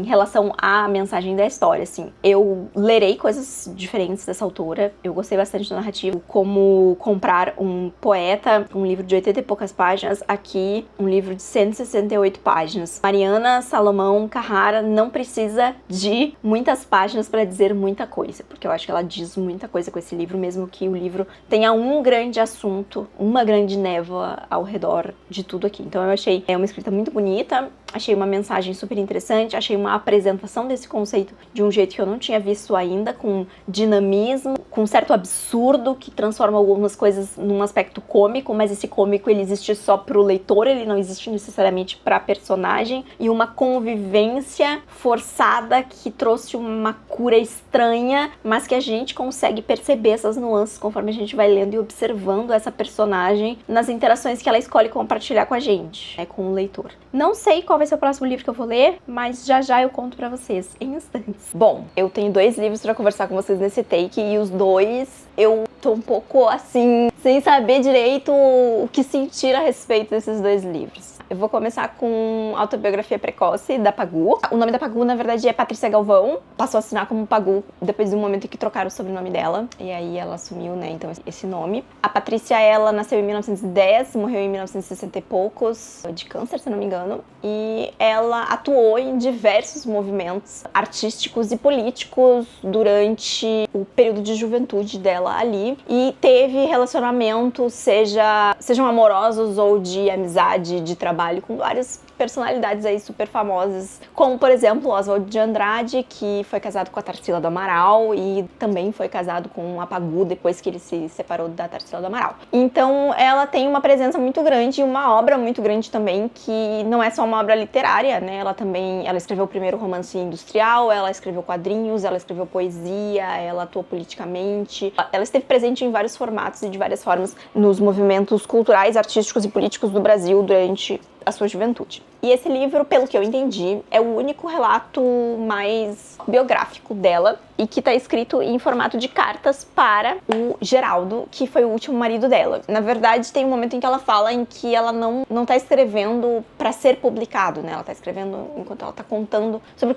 relação à mensagem da história, assim. Eu lerei coisas diferentes dessa autora, eu gostei bastante do narrativo, como comprar um poeta, um livro de 80 e poucas páginas, aqui um livro de 168 páginas. Mariana Salomão Carrara não precisa de muitas páginas para dizer muita coisa, porque eu acho que ela diz muita coisa com esse livro, mesmo que o livro tenha um grande assunto, uma grande névoa ao redor de tudo aqui. Então eu achei uma escrita muito bonita, achei uma mensagem super interessante, achei uma apresentação desse conceito de um jeito que eu não tinha visto ainda, com dinamismo, com um certo absurdo que transforma algumas coisas num aspecto cômico, mas esse cômico ele existe só pro leitor, ele não existe necessariamente pra personagem, e uma convivência forçada que trouxe uma cura estranha, mas que a gente consegue perceber essas nuances conforme a gente vai lendo e observando essa personagem nas interações que ela escolhe compartilhar com a gente, com o leitor. Não sei qual vai ser o próximo livro que eu vou ler, mas já eu conto pra vocês em instantes. Bom, eu tenho 2 livros pra conversar com vocês nesse take, e os 2 eu tô um pouco assim, sem saber direito o que sentir a respeito desses 2 livros. Eu vou começar com Autobiografia Precoce, da Pagu. O nome da Pagu, na verdade, é Patrícia Galvão. Passou a assinar como Pagu depois de um momento em que trocaram o sobrenome dela. E aí ela assumiu, né, então, esse nome. A Patrícia, ela nasceu em 1910, morreu em 1960 e poucos, de câncer, se não me engano. E ela atuou em diversos movimentos artísticos e políticos durante o período de juventude dela ali. E teve relacionamentos, sejam amorosos ou de amizade, de trabalho, com várias personalidades aí super famosas, como por exemplo Oswald de Andrade, que foi casado com a Tarsila do Amaral e também foi casado com a Pagu depois que ele se separou da Tarsila do Amaral. Então ela tem uma presença muito grande e uma obra muito grande também, que não é só uma obra literária, né? Ela escreveu o primeiro romance industrial, ela escreveu quadrinhos, ela escreveu poesia, ela atuou politicamente, ela esteve presente em vários formatos e de várias formas nos movimentos culturais, artísticos e políticos do Brasil durante a sua juventude. E esse livro, pelo que eu entendi, é o único relato mais biográfico dela e que tá escrito em formato de cartas para o Geraldo, que foi o último marido dela. Na verdade, tem um momento em que ela fala em que ela não tá escrevendo para ser publicado, né? Ela tá escrevendo enquanto ela tá contando sobre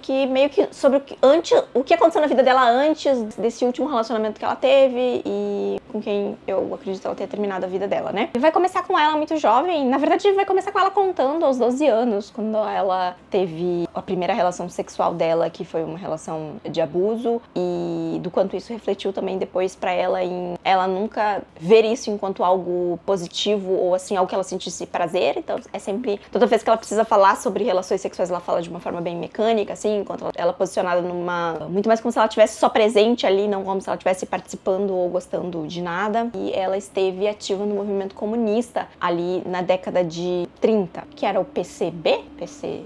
o que aconteceu na vida dela antes desse último relacionamento que ela teve e com quem eu acredito ela ter terminado a vida dela, né? E vai começar com ela muito jovem, na verdade vai começar com ela contando aos 12 anos, quando ela teve a primeira relação sexual dela, que foi uma relação de abuso, e do quanto isso refletiu também depois pra ela em ela nunca ver isso enquanto algo positivo ou assim, algo que ela sentisse prazer. Então é sempre, toda vez que ela precisa falar sobre relações sexuais, ela fala de uma forma bem mecânica, assim, enquanto ela é posicionada muito mais como se ela estivesse só presente ali, não como se ela estivesse participando ou gostando de nada. E ela esteve ativa no movimento comunista ali na década de 30, que era o PCB, se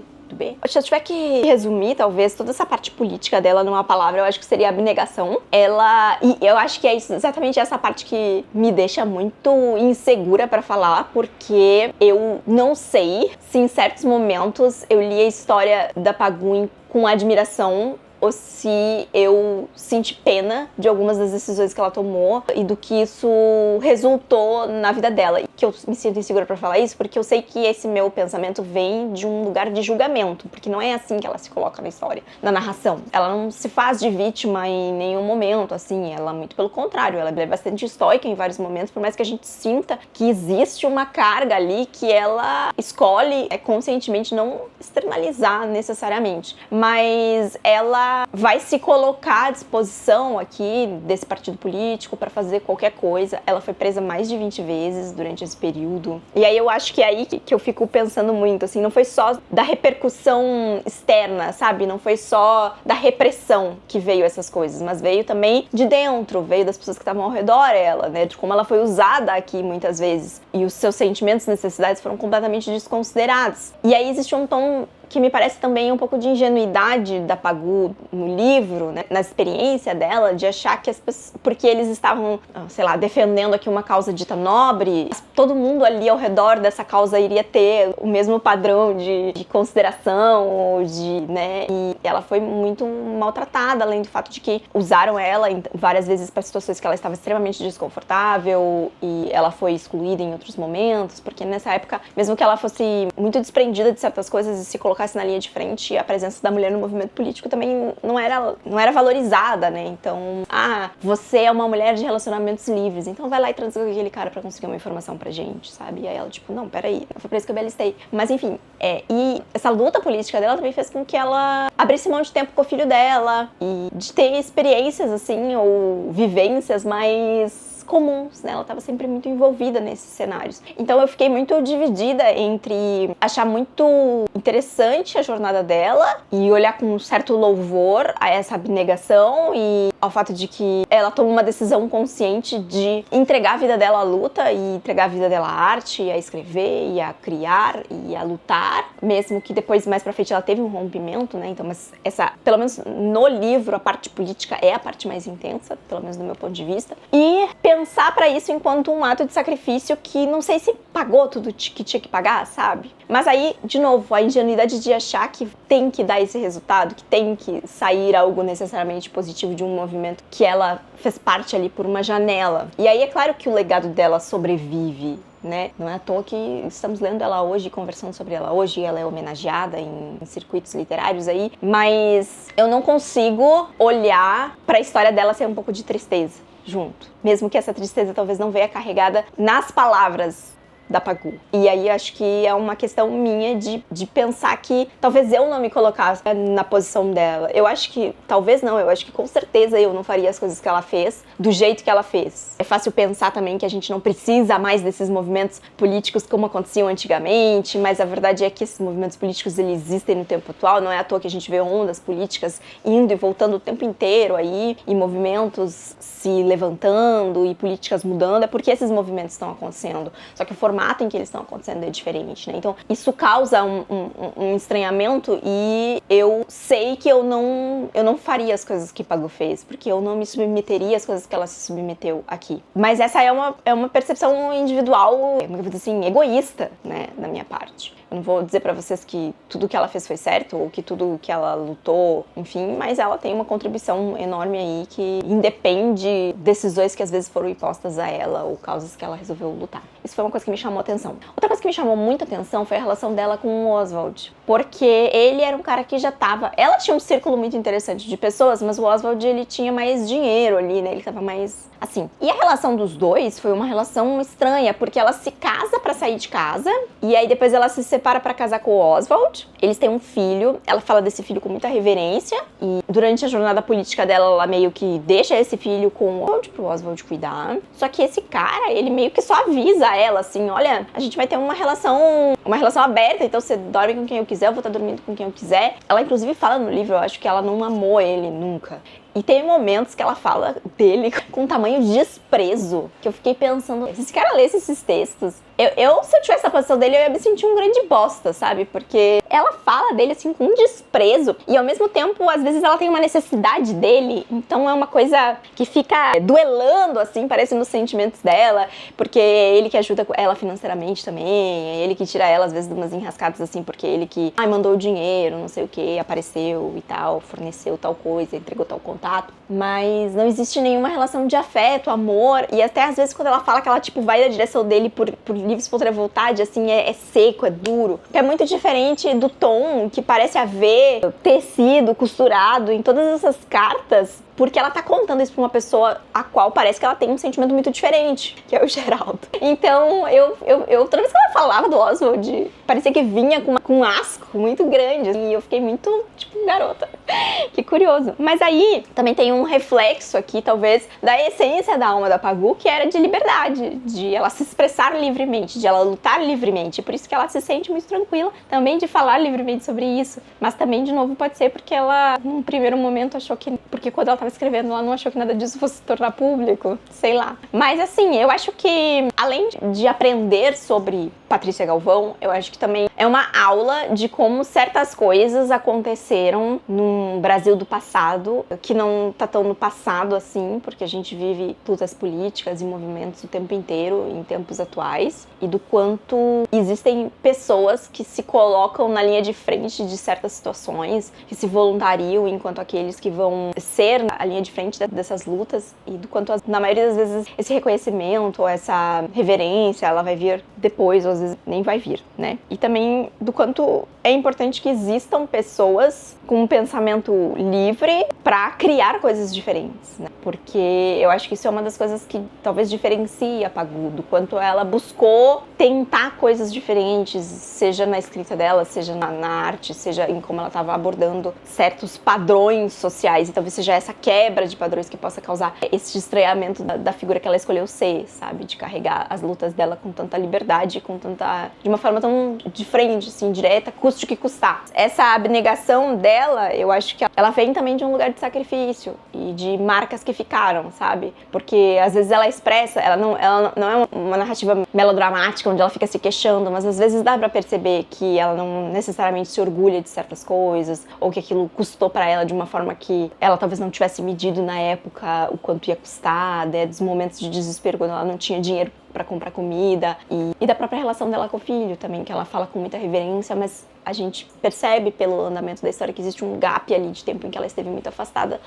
eu tiver que resumir, talvez, toda essa parte política dela numa palavra, eu acho que seria abnegação. E eu acho que é exatamente essa parte que me deixa muito insegura pra falar, porque eu não sei se em certos momentos eu li a história da Pagu com admiração ou se eu senti pena de algumas das decisões que ela tomou e do que isso resultou na vida dela. E que eu me sinto insegura pra falar isso, porque eu sei que esse meu pensamento vem de um lugar de julgamento, porque não é assim que ela se coloca na história, na narração. Ela não se faz de vítima em nenhum momento, assim, ela muito pelo contrário, ela é bastante estoica em vários momentos, por mais que a gente sinta que existe uma carga ali que ela escolhe conscientemente não externalizar necessariamente, mas ela vai se colocar à disposição aqui desse partido político para fazer qualquer coisa. Ela foi presa mais de 20 vezes durante esse período. E aí eu acho que é aí que eu fico pensando muito, assim, não foi só da repercussão externa, sabe? Não foi só da repressão que veio essas coisas, mas veio também de dentro, veio das pessoas que estavam ao redor dela, né? De como ela foi usada aqui muitas vezes. E os seus sentimentos e necessidades foram completamente desconsiderados. E aí existe um tom que me parece também um pouco de ingenuidade da Pagu no livro, né, na experiência dela, de achar que as pessoas, porque eles estavam, sei lá, defendendo aqui uma causa dita nobre, todo mundo ali ao redor dessa causa iria ter o mesmo padrão de consideração, né, e ela foi muito maltratada, além do fato de que usaram ela várias vezes para situações que ela estava extremamente desconfortável e ela foi excluída em outros momentos, porque nessa época, mesmo que ela fosse muito desprendida de certas coisas e se colocasse na linha de frente, a presença da mulher no movimento político também não era valorizada, né? Então, você é uma mulher de relacionamentos livres, então vai lá e transa com aquele cara pra conseguir uma informação pra gente, sabe? E aí ela, tipo, não, peraí, não foi pra isso que eu me alistei. Mas enfim, e essa luta política dela também fez com que ela abrisse mão de tempo com o filho dela e de ter experiências, assim, ou vivências mais comuns, né? Ela estava sempre muito envolvida nesses cenários. Então eu fiquei muito dividida entre achar muito interessante a jornada dela e olhar com um certo louvor a essa abnegação e ao fato de que ela toma uma decisão consciente de entregar a vida dela à luta e entregar a vida dela à arte, a escrever e a criar e a lutar, mesmo que depois, mais pra frente, ela teve um rompimento, né? Então, mas pelo menos no livro, a parte política é a parte mais intensa, pelo menos do meu ponto de vista. E pensar pra isso enquanto um ato de sacrifício que não sei se pagou tudo que tinha que pagar, sabe? Mas aí, de novo, a ingenuidade de achar que tem que dar esse resultado, que tem que sair algo necessariamente positivo de um movimento que ela fez parte ali por uma janela. E aí é claro que o legado dela sobrevive, né? Não é à toa que estamos lendo ela hoje, conversando sobre ela hoje, ela é homenageada em circuitos literários aí, mas eu não consigo olhar pra história dela sem um pouco de tristeza junto. Mesmo que essa tristeza talvez não venha carregada nas palavras da Pagu. E aí acho que é uma questão minha de pensar que talvez eu não me colocasse na posição dela. Eu acho que, talvez não, eu acho que com certeza eu não faria as coisas que ela fez do jeito que ela fez. É fácil pensar também que a gente não precisa mais desses movimentos políticos como aconteciam antigamente, mas a verdade é que esses movimentos políticos eles existem no tempo atual, não é à toa que a gente vê ondas políticas indo e voltando o tempo inteiro aí, e movimentos se levantando e políticas mudando, é porque esses movimentos estão acontecendo. Só que o formato em que eles estão acontecendo é diferente, né? Então, isso causa um estranhamento e eu sei que eu não faria as coisas que Pagu fez, porque eu não me submeteria às coisas que ela se submeteu aqui. Mas essa é uma percepção individual, assim, egoísta, né, da minha parte. Eu não vou dizer pra vocês que tudo que ela fez foi certo, ou que tudo que ela lutou, enfim, mas ela tem uma contribuição enorme aí que independe de decisões que às vezes foram impostas a ela, ou causas que ela resolveu lutar. Isso foi uma coisa que me chamou a atenção. Outra coisa que me chamou muita atenção foi a relação dela com o Oswald, porque ele era um cara que já tava... Ela tinha um círculo muito interessante de pessoas, mas o Oswald, ele tinha mais dinheiro ali, né? Ele tava mais... assim. E a relação dos dois foi uma relação estranha, porque ela se casa pra sair de casa, e aí depois ela se separa prepara pra casar com o Oswald. Eles têm um filho, ela fala desse filho com muita reverência. E durante a jornada política dela, ela meio que deixa esse filho com o Oswald pro Oswald cuidar. Só que esse cara, ele meio que só avisa ela, assim, olha, a gente vai ter uma relação aberta, então você dorme com quem eu quiser, eu vou estar dormindo com quem eu quiser. Ela, inclusive, fala no livro, eu acho que ela não amou ele nunca. E tem momentos que ela fala dele com tamanho desprezo, que eu fiquei pensando, se esse cara lesse esses textos, se eu tivesse na posição dele, eu ia me sentir um grande bosta, sabe? Porque ela fala dele, assim, com desprezo, e ao mesmo tempo, às vezes, ela tem uma necessidade dele, então é uma coisa que fica duelando, assim, parece nos sentimentos dela, porque é ele que ajuda ela financeiramente também, é ele que tira ela, às vezes, de umas enrascadas, assim, porque é ele que, mandou o dinheiro, não sei o que, apareceu e tal, forneceu tal coisa, entregou tal contato, mas não existe nenhuma relação de afeto, amor, e até às vezes quando ela fala que ela, tipo, vai na direção dele por livre espontânea vontade, assim, é seco, é duro, que é muito diferente do tom que parece haver tecido costurado em todas essas cartas, porque ela tá contando isso pra uma pessoa a qual parece que ela tem um sentimento muito diferente, que é o Geraldo. Então, toda vez que ela falava do Oswald, parecia que vinha com um asco muito grande, e eu fiquei muito, tipo, garota. Que curioso. Mas aí, também tem um reflexo aqui, talvez, da essência da alma da Pagu, que era de liberdade, de ela se expressar livremente, de ela lutar livremente, por isso que ela se sente muito tranquila também de falar livremente sobre isso. Mas também, de novo, pode ser porque ela, num primeiro momento, achou que... Porque quando ela tava escrevendo, ela não achou que nada disso fosse se tornar público, sei lá. Mas assim, eu acho que, além de aprender sobre Patrícia Galvão, eu acho que também é uma aula de como certas coisas aconteceram num Brasil do passado, que não tá tão no passado assim, porque a gente vive lutas políticas e movimentos o tempo inteiro, em tempos atuais, e do quanto existem pessoas que se colocam na linha de frente de certas situações, que se voluntariam enquanto aqueles que vão ser a linha de frente dessas lutas, e do quanto, na maioria das vezes, esse reconhecimento, essa reverência, ela vai vir depois, ou às vezes nem vai vir, né? E também do quanto é importante que existam pessoas com um pensamento livre para criar coisas diferentes, né? Porque eu acho que isso é uma das coisas que talvez diferencie a Pagu, do quanto ela buscou tentar coisas diferentes, seja na escrita dela, seja na arte, seja em como ela estava abordando certos padrões sociais, e talvez seja essa quebra de padrões que possa causar esse estranhamento da figura que ela escolheu ser, sabe? De carregar as lutas dela com tanta liberdade, de uma forma tão de frente, assim, direta, custe o que custar. Essa abnegação dela, eu acho que ela vem também de um lugar de sacrifício e de marcas que ficaram, sabe? Porque às vezes ela expressa, ela não é uma narrativa melodramática onde ela fica se queixando, mas às vezes dá pra perceber que ela não necessariamente se orgulha de certas coisas, ou que aquilo custou pra ela de uma forma que ela talvez não tivesse medido na época o quanto ia custar, né? Dos momentos de desespero quando ela não tinha dinheiro pra comprar comida, e da própria relação dela com o filho também, que ela fala com muita reverência, mas a gente percebe pelo andamento da história que existe um gap ali de tempo em que ela esteve muito afastada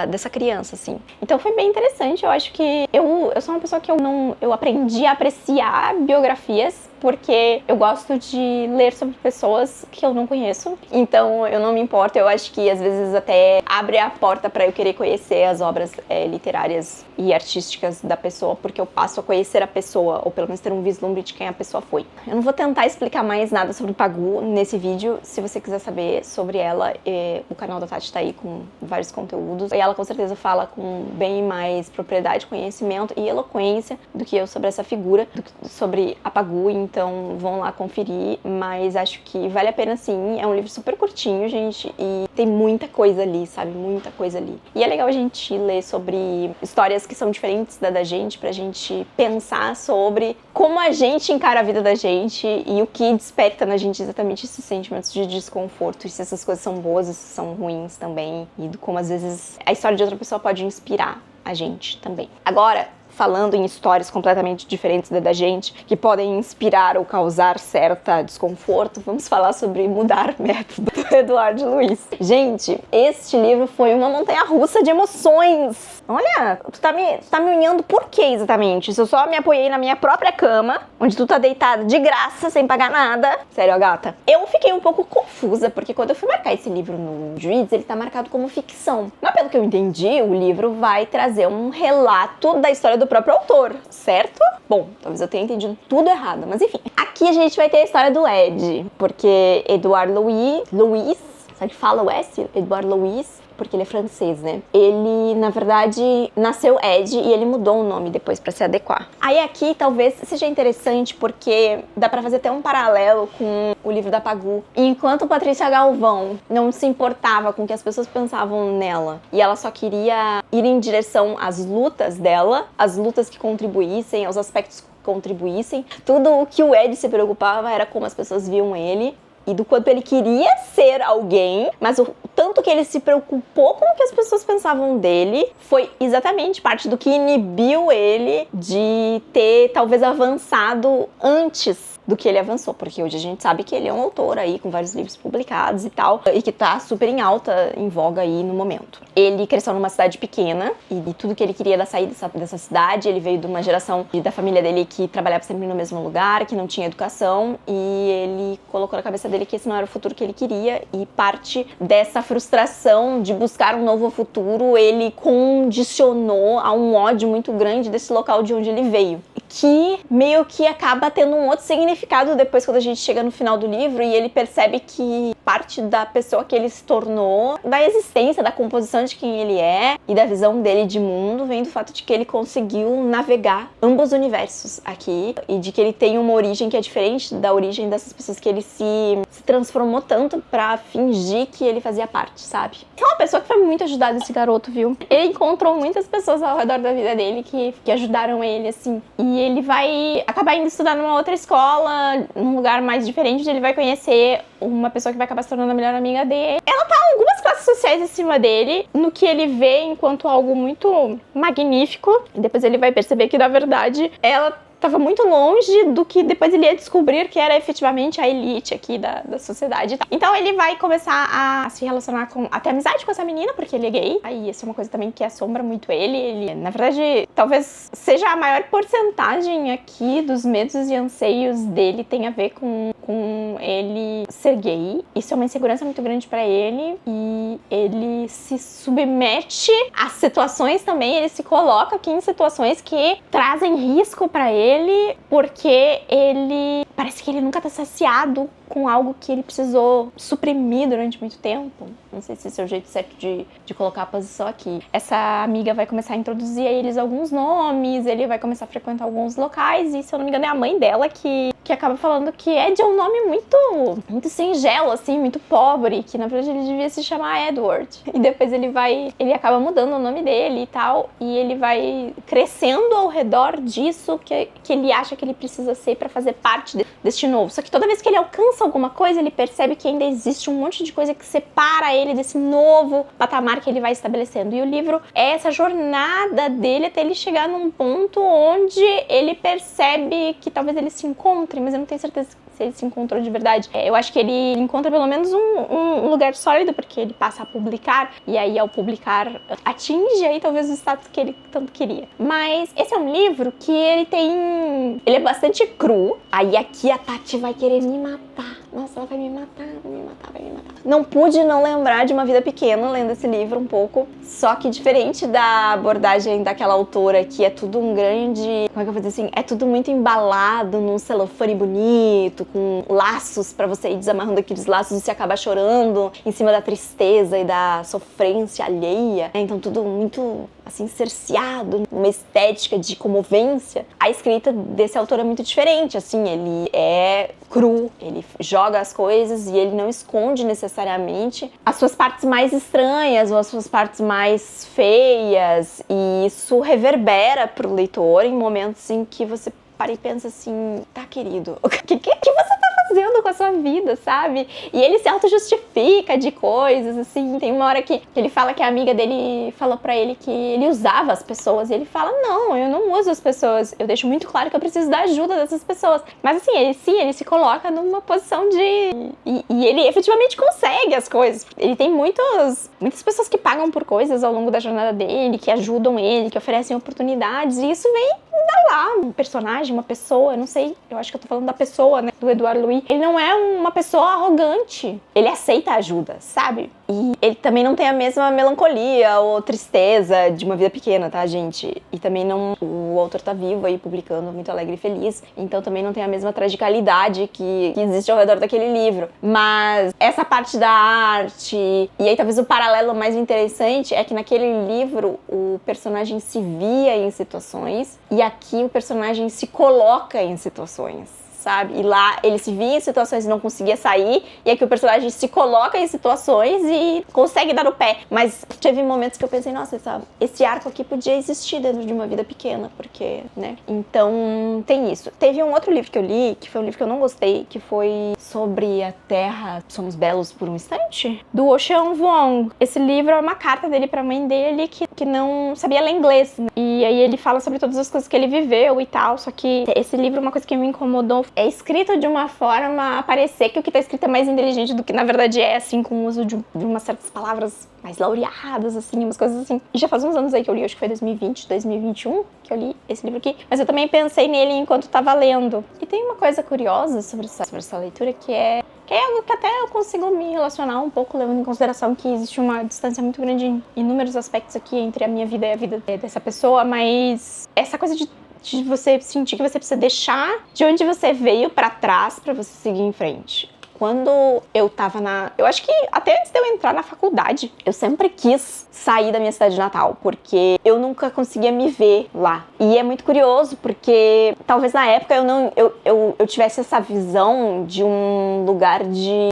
dessa criança, assim. Então foi bem interessante, eu acho que eu sou uma pessoa que eu aprendi a apreciar biografias, porque eu gosto de ler sobre pessoas que eu não conheço, então eu não me importo, eu acho que às vezes até abre a porta para eu querer conhecer as obras literárias e artísticas da pessoa, porque eu passo a conhecer a pessoa, ou pelo menos ter um vislumbre de quem a pessoa foi. Eu não vou tentar explicar mais nada sobre Pagu nesse vídeo. Se você quiser saber sobre ela, o canal da Tati tá aí com vários conteúdos, e ela com certeza fala com bem mais propriedade, conhecimento e eloquência do que eu sobre essa figura, sobre a Pagu, então vão lá conferir, mas acho que vale a pena sim. É um livro super curtinho, gente, e tem muita coisa ali, sabe? Muita coisa ali. E é legal a gente ler sobre histórias que são diferentes da gente, pra gente pensar sobre como a gente encara a vida da gente e o que desperta na gente exatamente esses sentimentos de desconforto, e se essas coisas são boas e se são ruins também, e como às vezes a história de outra pessoa pode inspirar a gente também. Agora, falando em histórias completamente diferentes da gente, que podem inspirar ou causar certa desconforto, vamos falar sobre Mudar Método, do Eduardo Luiz. Gente, este livro foi uma montanha-russa de emoções. Olha, tu tá me unhando por quê exatamente? Se eu só me apoiei na minha própria cama, onde tu tá deitada de graça, sem pagar nada. Sério, gata. Eu fiquei um pouco confusa, porque quando eu fui marcar esse livro no Goodreads, ele tá marcado como ficção. Mas pelo que eu entendi, o livro vai trazer um relato da história do próprio autor, certo? Bom, talvez eu tenha entendido tudo errado, mas enfim. Aqui a gente vai ter a história do Ed, porque Edouard Louis, sabe que fala o S? Edouard Louis, porque ele é francês, né? Ele, na verdade, nasceu Ed e ele mudou o nome depois pra se adequar. Aí aqui talvez seja interessante porque dá pra fazer até um paralelo com o livro da Pagu. Enquanto Patrícia Galvão não se importava com o que as pessoas pensavam nela e ela só queria ir em direção às lutas dela, às lutas que contribuíssem, aos aspectos que contribuíssem, tudo o que o Ed se preocupava era como as pessoas viam ele e do quanto ele queria ser alguém, mas o tanto que ele se preocupou com o que as pessoas pensavam dele foi exatamente parte do que inibiu ele de ter talvez avançado antes do que ele avançou, porque hoje a gente sabe que ele é um autor aí com vários livros publicados e tal, e que tá super em alta, em voga aí no momento. Ele cresceu numa cidade pequena e tudo que ele queria era sair dessa cidade. Ele veio de uma geração da família dele que trabalhava sempre no mesmo lugar, que não tinha educação, e ele colocou na cabeça dele que esse não era o futuro que ele queria, e parte dessa frustração de buscar um novo futuro, ele condicionou a um ódio muito grande desse local de onde ele veio, que meio que acaba tendo um outro significado depois quando a gente chega no final do livro e ele percebe que parte da pessoa que ele se tornou, da existência, da composição de quem ele é e da visão dele de mundo, vem do fato de que ele conseguiu navegar ambos os universos aqui e de que ele tem uma origem que é diferente da origem dessas pessoas que ele se transformou tanto pra fingir que ele fazia parte, sabe? É uma pessoa que foi muito ajudada, esse garoto, viu? Ele encontrou muitas pessoas ao redor da vida dele que ajudaram ele, assim, e ele vai acabar indo estudar numa outra escola, num lugar mais diferente, onde ele vai conhecer uma pessoa que vai acabar se tornando a melhor amiga dele. Ela tá algumas classes sociais acima dele, no que ele vê enquanto algo muito magnífico, e depois ele vai perceber que, na verdade, ela estava muito longe do que depois ele ia descobrir que era efetivamente a elite aqui da sociedade e tal. Então ele vai começar a se relacionar a ter amizade com essa menina, porque ele é gay. Aí isso é uma coisa também que assombra muito ele. Ele, na verdade, talvez seja a maior porcentagem aqui dos medos e anseios dele tem a ver com ele ser gay. Isso é uma insegurança muito grande pra ele e ele se submete a situações também, ele se coloca aqui em situações que trazem risco pra ele, porque ele parece que ele nunca tá saciado com algo que ele precisou suprimir durante muito tempo. Não sei se esse é o jeito certo de colocar a posição aqui. Essa amiga vai começar a introduzir a eles alguns nomes, ele vai começar a frequentar alguns locais, e se eu não me engano é a mãe dela que acaba falando que Ed é um nome muito singelo, assim, muito pobre, que na verdade ele devia se chamar Edward. E depois ele acaba mudando o nome dele e tal, e ele vai crescendo ao redor disso que ele acha que ele precisa ser pra fazer parte deste novo. Só que toda vez que ele alcança alguma coisa, ele percebe que ainda existe um monte de coisa que separa ele desse novo patamar que ele vai estabelecendo. E o livro é essa jornada dele até ele chegar num ponto onde ele percebe que talvez ele se encontre, mas eu não tenho certeza se ele se encontrou de verdade. Eu acho que ele encontra pelo menos um lugar sólido, porque ele passa a publicar, e aí ao publicar atinge aí talvez o status que ele tanto queria. Mas esse é um livro que ele é bastante cru. Aí aqui a Tati vai querer me matar. Nossa, ela vai me matar. Não pude não lembrar de Uma Vida Pequena lendo esse livro um pouco. Só que diferente da abordagem daquela autora que é tudo um grande... Como é que eu vou dizer assim? É tudo muito embalado num celofane bonito, com laços pra você ir desamarrando aqueles laços e você acabar chorando em cima da tristeza e da sofrência alheia. Então tudo muito, assim, cerceado, uma estética de comovência. A escrita desse autor é muito diferente, assim, ele é cru, ele joga as coisas e ele não esconde necessariamente as suas partes mais estranhas ou as suas partes mais feias, e isso reverbera pro leitor em momentos em que você para e pensa assim, tá, querido, o que você tá fazendo fazendo com a sua vida, sabe? E ele se auto-justifica de coisas, assim. Tem uma hora que ele fala que a amiga dele falou pra ele que ele usava as pessoas. E ele fala, não, eu não uso as pessoas. Eu deixo muito claro que eu preciso da ajuda dessas pessoas. Mas assim, ele se coloca numa posição de... E ele efetivamente consegue as coisas. Ele tem muitas pessoas que pagam por coisas ao longo da jornada dele, que ajudam ele, que oferecem oportunidades. E isso vem da lá. Um personagem, uma pessoa, eu não sei, eu acho que eu tô falando da pessoa, né, do Edouard Louis. Ele não é uma pessoa arrogante. Ele aceita ajuda, sabe? E ele também não tem a mesma melancolia ou tristeza de Uma Vida Pequena, tá, gente? E também não... O autor tá vivo aí, publicando, muito alegre e feliz. Então também não tem a mesma tragicalidade que existe ao redor daquele livro. Mas essa parte da arte... E aí talvez o paralelo mais interessante é que naquele livro o personagem se via em situações e aqui o personagem se coloca em situações, sabe? E lá ele se via em situações e não conseguia sair, e aqui o personagem se coloca em situações e consegue dar o pé. Mas teve momentos que eu pensei, nossa, esse arco aqui podia existir dentro de Uma Vida Pequena, porque, né? Então, tem isso. Teve um outro livro que eu li, que foi um livro que eu não gostei, que foi sobre a Terra, Somos Belos por um Instante, do Ocean Vuong. Esse livro é uma carta dele pra mãe dele que não sabia ler inglês, né? E aí ele fala sobre todas as coisas que ele viveu e tal, só que esse livro, uma coisa que me incomodou, é escrito de uma forma a parecer que o que tá escrito é mais inteligente do que na verdade é, assim, com o uso de umas certas palavras mais laureadas, assim, umas coisas assim. E já faz uns anos aí que eu li, acho que foi 2020, 2021 que eu li esse livro aqui, mas eu também pensei nele enquanto tava lendo. E tem uma coisa curiosa sobre essa leitura que é algo que até eu consigo me relacionar um pouco, levando em consideração que existe uma distância muito grande em inúmeros aspectos aqui entre a minha vida e a vida dessa pessoa, mas essa coisa de você sentir que você precisa deixar de onde você veio pra trás pra você seguir em frente. Quando eu tava eu acho que até antes de eu entrar na faculdade, eu sempre quis sair da minha cidade natal, porque eu nunca conseguia me ver lá. E é muito curioso, porque talvez na época eu tivesse essa visão de um lugar de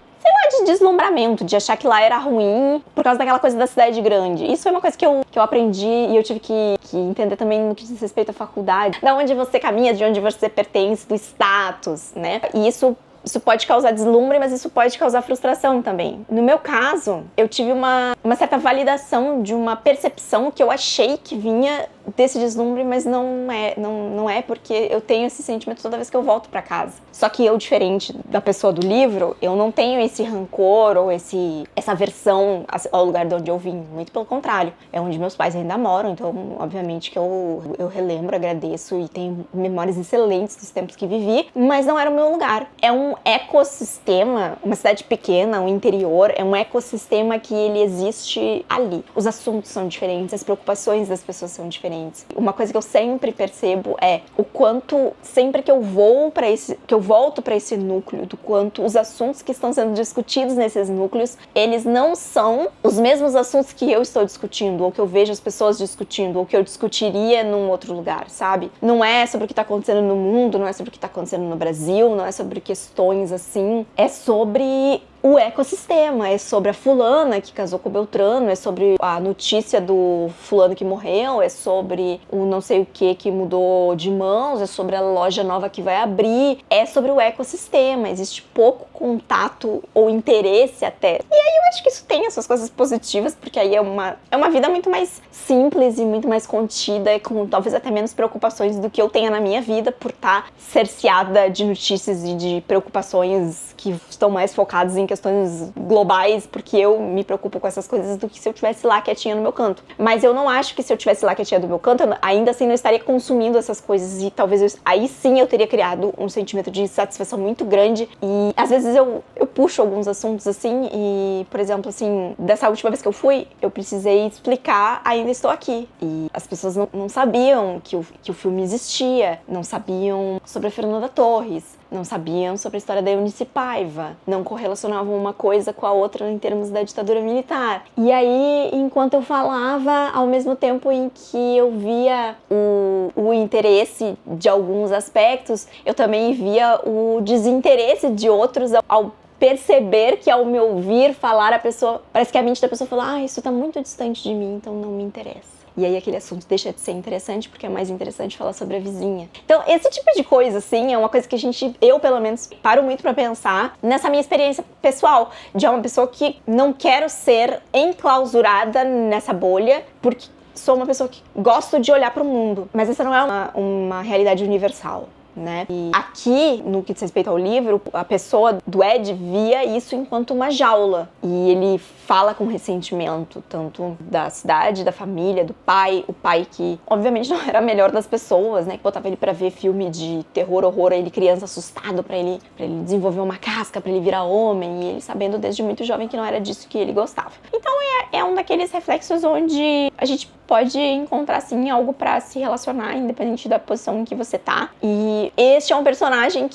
deslumbramento, de achar que lá era ruim por causa daquela coisa da cidade grande. Isso foi uma coisa que eu aprendi e eu tive que entender também no que diz respeito à faculdade. Da onde você caminha, de onde você pertence, do status, né? E isso pode causar deslumbre, mas isso pode causar frustração também. No meu caso, eu tive uma certa validação de uma percepção que eu achei que vinha desse deslumbre, mas não é porque eu tenho esse sentimento toda vez que eu volto pra casa. Só que eu, diferente da pessoa do livro, eu não tenho esse rancor ou essa aversão ao lugar de onde eu vim. Muito pelo contrário. É onde meus pais ainda moram, então obviamente que eu relembro, agradeço e tenho memórias excelentes dos tempos que vivi, mas não era o meu lugar. É um ecossistema, uma cidade pequena, um interior, é um ecossistema que ele existe ali. Os assuntos são diferentes, as preocupações das pessoas são diferentes. Uma coisa que eu sempre percebo é o quanto, sempre que eu volto para esse núcleo, do quanto os assuntos que estão sendo discutidos nesses núcleos, eles não são os mesmos assuntos que eu estou discutindo, ou que eu vejo as pessoas discutindo, ou que eu discutiria num outro lugar, sabe? Não é sobre o que está acontecendo no mundo, não é sobre o que está acontecendo no Brasil, não é sobre questões assim, é sobre o ecossistema, é sobre a fulana que casou com o Beltrano, é sobre a notícia do fulano que morreu, é sobre o não sei o que mudou de mãos, é sobre a loja nova que vai abrir, é sobre o ecossistema. Existe pouco contato ou interesse até. E aí eu acho que isso tem as suas coisas positivas, porque aí é uma vida muito mais simples e muito mais contida e com talvez até menos preocupações do que eu tenha na minha vida por estar cerceada de notícias e de preocupações que estão mais focadas em questões globais, porque eu me preocupo com essas coisas do que se eu estivesse lá quietinha no meu canto. Mas eu não acho que se eu estivesse lá quietinha no meu canto, ainda assim não estaria consumindo essas coisas e talvez aí sim eu teria criado um sentimento de insatisfação muito grande e às vezes eu puxo alguns assuntos assim e, por exemplo, assim, dessa última vez que eu fui, eu precisei explicar Ainda Estou Aqui. E as pessoas não sabiam que o filme existia, não sabiam sobre a Fernanda Torres, não sabiam sobre a história da Eunice Paiva, não correlacionavam uma coisa com a outra em termos da ditadura militar. E aí, enquanto eu falava, ao mesmo tempo em que eu via o interesse de alguns aspectos, eu também via o desinteresse de outros ao perceber que ao me ouvir falar, a pessoa, parece que a mente da pessoa falou, isso tá muito distante de mim, então não me interessa. E aí aquele assunto deixa de ser interessante, porque é mais interessante falar sobre a vizinha. Então, esse tipo de coisa, assim, é uma coisa que eu pelo menos, paro muito pra pensar nessa minha experiência pessoal, de uma pessoa que não quero ser enclausurada nessa bolha, porque sou uma pessoa que gosto de olhar pro mundo, mas essa não é uma realidade universal, né? E aqui, no que diz respeito ao livro, a pessoa do Ed via isso enquanto uma jaula. E ele fala com ressentimento, tanto da cidade, da família, do pai. O pai que, obviamente, não era a melhor das pessoas, né? Que botava ele pra ver filme de terror, horror, ele criança assustado, pra ele desenvolver uma casca, pra ele virar homem. E ele sabendo desde muito jovem que não era disso que ele gostava. Então é um daqueles reflexos onde a gente pode encontrar, sim, algo pra se relacionar, independente da posição em que você tá. E este é um personagem,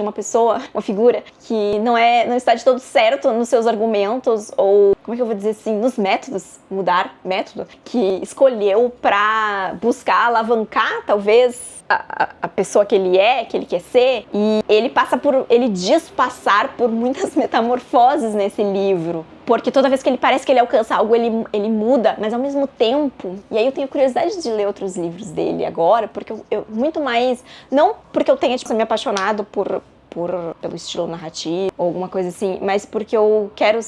uma pessoa, uma figura que não está de todo certo nos seus argumentos, ou, como é que eu vou dizer assim, nos métodos, mudar método, que escolheu pra buscar alavancar, talvez, a pessoa que ele quer ser, e ele diz passar por muitas metamorfoses nesse livro, porque toda vez que ele parece que ele alcança algo, ele muda, mas ao mesmo tempo, e aí eu tenho curiosidade de ler outros livros dele agora, porque eu muito mais, não porque eu tenha, me apaixonado pelo estilo narrativo ou alguma coisa assim, mas porque eu quero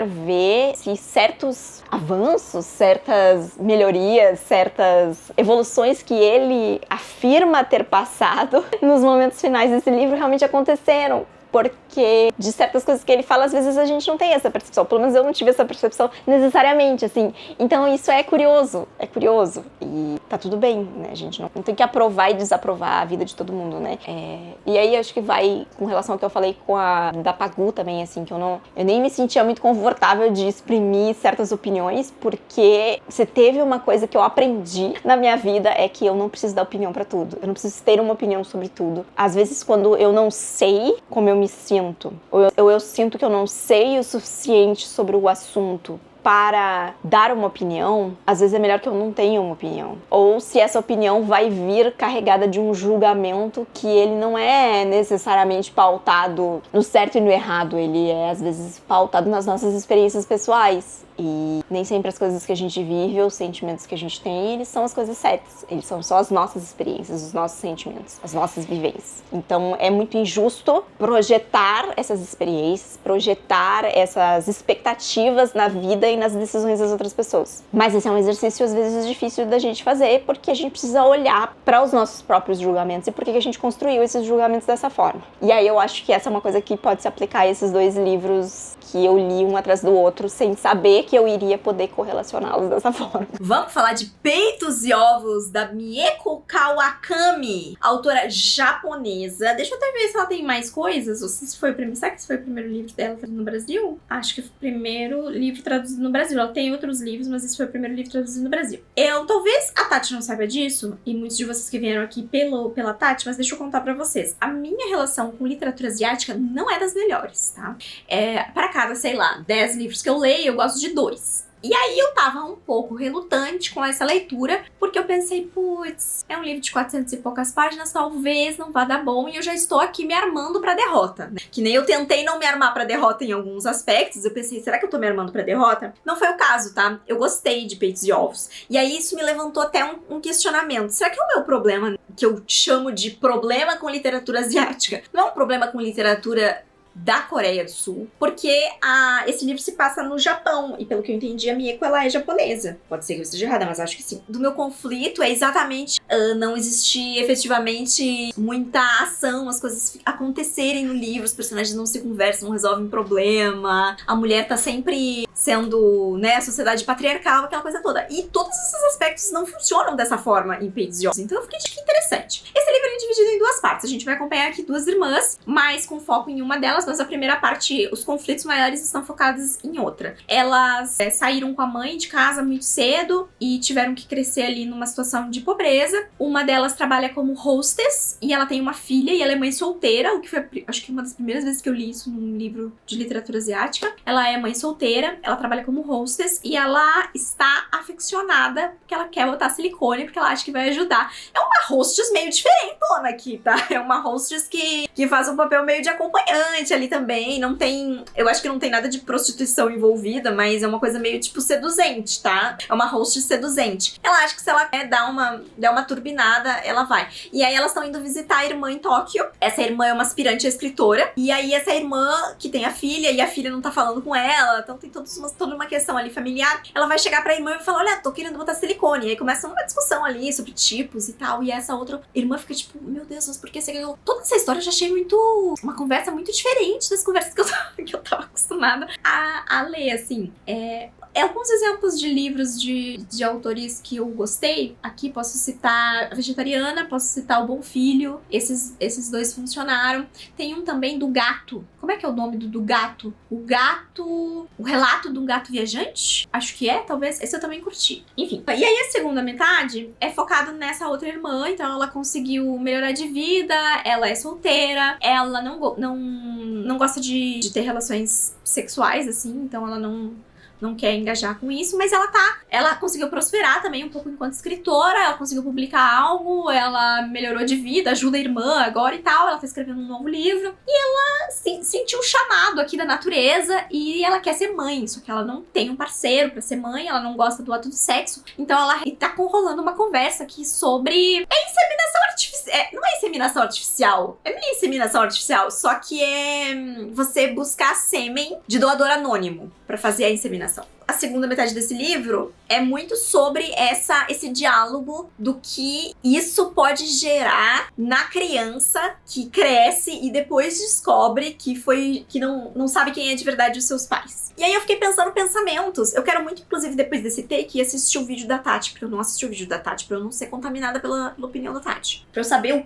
ver se certos avanços, certas melhorias, certas evoluções que ele afirma ter passado nos momentos finais desse livro realmente aconteceram. Porque de certas coisas que ele fala, às vezes a gente não tem essa percepção. Pelo menos eu não tive essa percepção necessariamente, assim. Então isso é curioso. E tá tudo bem, né? A gente não tem que aprovar e desaprovar a vida de todo mundo, né? E aí acho que vai com relação ao que eu falei com a da Pagu também, assim, que eu nem me sentia muito confortável de exprimir certas opiniões, porque se teve uma coisa que eu aprendi na minha vida é que eu não preciso dar opinião pra tudo. Eu não preciso ter uma opinião sobre tudo. Às vezes, quando eu não sei como eu me sinto, ou eu sinto que eu não sei o suficiente sobre o assunto para dar uma opinião, às vezes é melhor que eu não tenha uma opinião. Ou se essa opinião vai vir carregada de um julgamento que ele não é necessariamente pautado no certo e no errado, ele é às vezes pautado nas nossas experiências pessoais. E nem sempre as coisas que a gente vive ou os sentimentos que a gente tem, eles são as coisas certas. Eles são só as nossas experiências, os nossos sentimentos, as nossas vivências. Então é muito injusto projetar essas experiências, projetar essas expectativas na vida e nas decisões das outras pessoas. Mas esse é um exercício às vezes difícil da gente fazer, porque a gente precisa olhar para os nossos próprios julgamentos e por que a gente construiu esses julgamentos dessa forma. E aí eu acho que essa é uma coisa que pode se aplicar a esses dois livros que eu li um atrás do outro, sem saber que eu iria poder correlacioná-los dessa forma. Vamos falar de Peitos e Ovos, da Mieko Kawakami, autora japonesa. Deixa eu até ver se ela tem mais coisas, ou se foi o primeiro, será que esse foi o primeiro livro dela traduzido no Brasil? Acho que foi o primeiro livro traduzido no Brasil. Ela tem outros livros, mas esse foi o primeiro livro traduzido no Brasil. Talvez a Tati não saiba disso, e muitos de vocês que vieram aqui pela Tati, mas deixa eu contar pra vocês. A minha relação com literatura asiática não é das melhores, tá? Pra cada, sei lá, 10 livros que eu leio, eu gosto de 2. E aí eu tava um pouco relutante com essa leitura, porque eu pensei, putz, é um livro de 400 e poucas páginas, talvez não vá dar bom, e eu já estou aqui me armando pra derrota, né? Que nem eu tentei não me armar pra derrota em alguns aspectos, eu pensei, será que eu tô me armando pra derrota? Não foi o caso, tá? Eu gostei de Peitos e Ovos. E aí isso me levantou até um questionamento. Será que é o meu problema, que eu chamo de problema com literatura asiática, não é um problema com literatura da Coreia do Sul, porque esse livro se passa no Japão, e pelo que eu entendi, a Mieko, ela é japonesa. Pode ser que eu esteja errada, mas acho que sim. Do meu conflito é exatamente não existir efetivamente muita ação, as coisas acontecerem no livro, os personagens não se conversam, não resolvem problema, a mulher tá sempre sendo, né, a sociedade patriarcal, aquela coisa toda. E todos esses aspectos não funcionam dessa forma em Peitos e Ovos. Então eu fiquei de que interessante. Esse livro é dividido em 2 partes. A gente vai acompanhar aqui 2 irmãs, mas com foco em uma delas, mas a primeira parte, os conflitos maiores estão focados em outra. Elas saíram com a mãe de casa muito cedo e tiveram que crescer ali numa situação de pobreza. Uma delas trabalha como hostess e ela tem uma filha e ela é mãe solteira, o que foi, acho que uma das primeiras vezes que eu li isso num livro de literatura asiática. Ela é mãe solteira, ela trabalha como hostess e ela está aficionada porque ela quer botar silicone, porque ela acha que vai ajudar. É uma hostess meio diferentona aqui, tá? É uma hostess que faz um papel meio de acompanhante ali também, não tem... Eu acho que não tem nada de prostituição envolvida, mas é uma coisa meio, tipo, seduzente, tá? É uma host seduzente. Ela acha que se ela quer dar uma turbinada, ela vai. E aí elas estão indo visitar a irmã em Tóquio. Essa irmã é uma aspirante a escritora. E aí essa irmã, que tem a filha, e a filha não tá falando com ela, então tem toda uma questão ali familiar. Ela vai chegar pra irmã e falar, olha, tô querendo botar silicone. E aí começa uma discussão ali sobre tipos e tal. E essa outra irmã fica tipo, meu Deus, mas por que você ganhou? Toda essa história eu já achei uma conversa muito diferente das conversas que eu tava acostumada a ler, assim. Alguns exemplos de livros de autores que eu gostei. Aqui posso citar a Vegetariana, posso citar O Bom Filho. Esses dois funcionaram. Tem um também do gato. Como é que é o nome do gato? O Relato de um Gato Viajante? Acho que é, talvez. Esse eu também curti. Enfim. E aí a segunda metade é focado nessa outra irmã. Então ela conseguiu melhorar de vida. Ela é solteira. Ela não gosta de ter relações sexuais, assim. Então ela não quer engajar com isso, mas ela conseguiu prosperar também um pouco enquanto escritora, ela conseguiu publicar algo, ela melhorou de vida, ajuda a irmã agora e tal, ela tá escrevendo um novo livro, e ela sentiu um chamado aqui da natureza, e ela quer ser mãe, só que ela não tem um parceiro pra ser mãe, ela não gosta do ato do sexo, então ela tá rolando uma conversa aqui sobre inseminação artificial, não é inseminação artificial, é meio inseminação artificial, só que é você buscar sêmen de doador anônimo pra fazer a inseminação. A segunda metade desse livro é muito sobre esse diálogo do que isso pode gerar na criança que cresce e depois descobre que não sabe quem é de verdade os seus pais. E aí eu fiquei pensando pensamentos. Eu quero muito, inclusive, depois desse take, assistir o vídeo da Tati, porque eu não assisti o vídeo da Tati, pra eu não ser contaminada pela opinião da Tati. Pra eu saber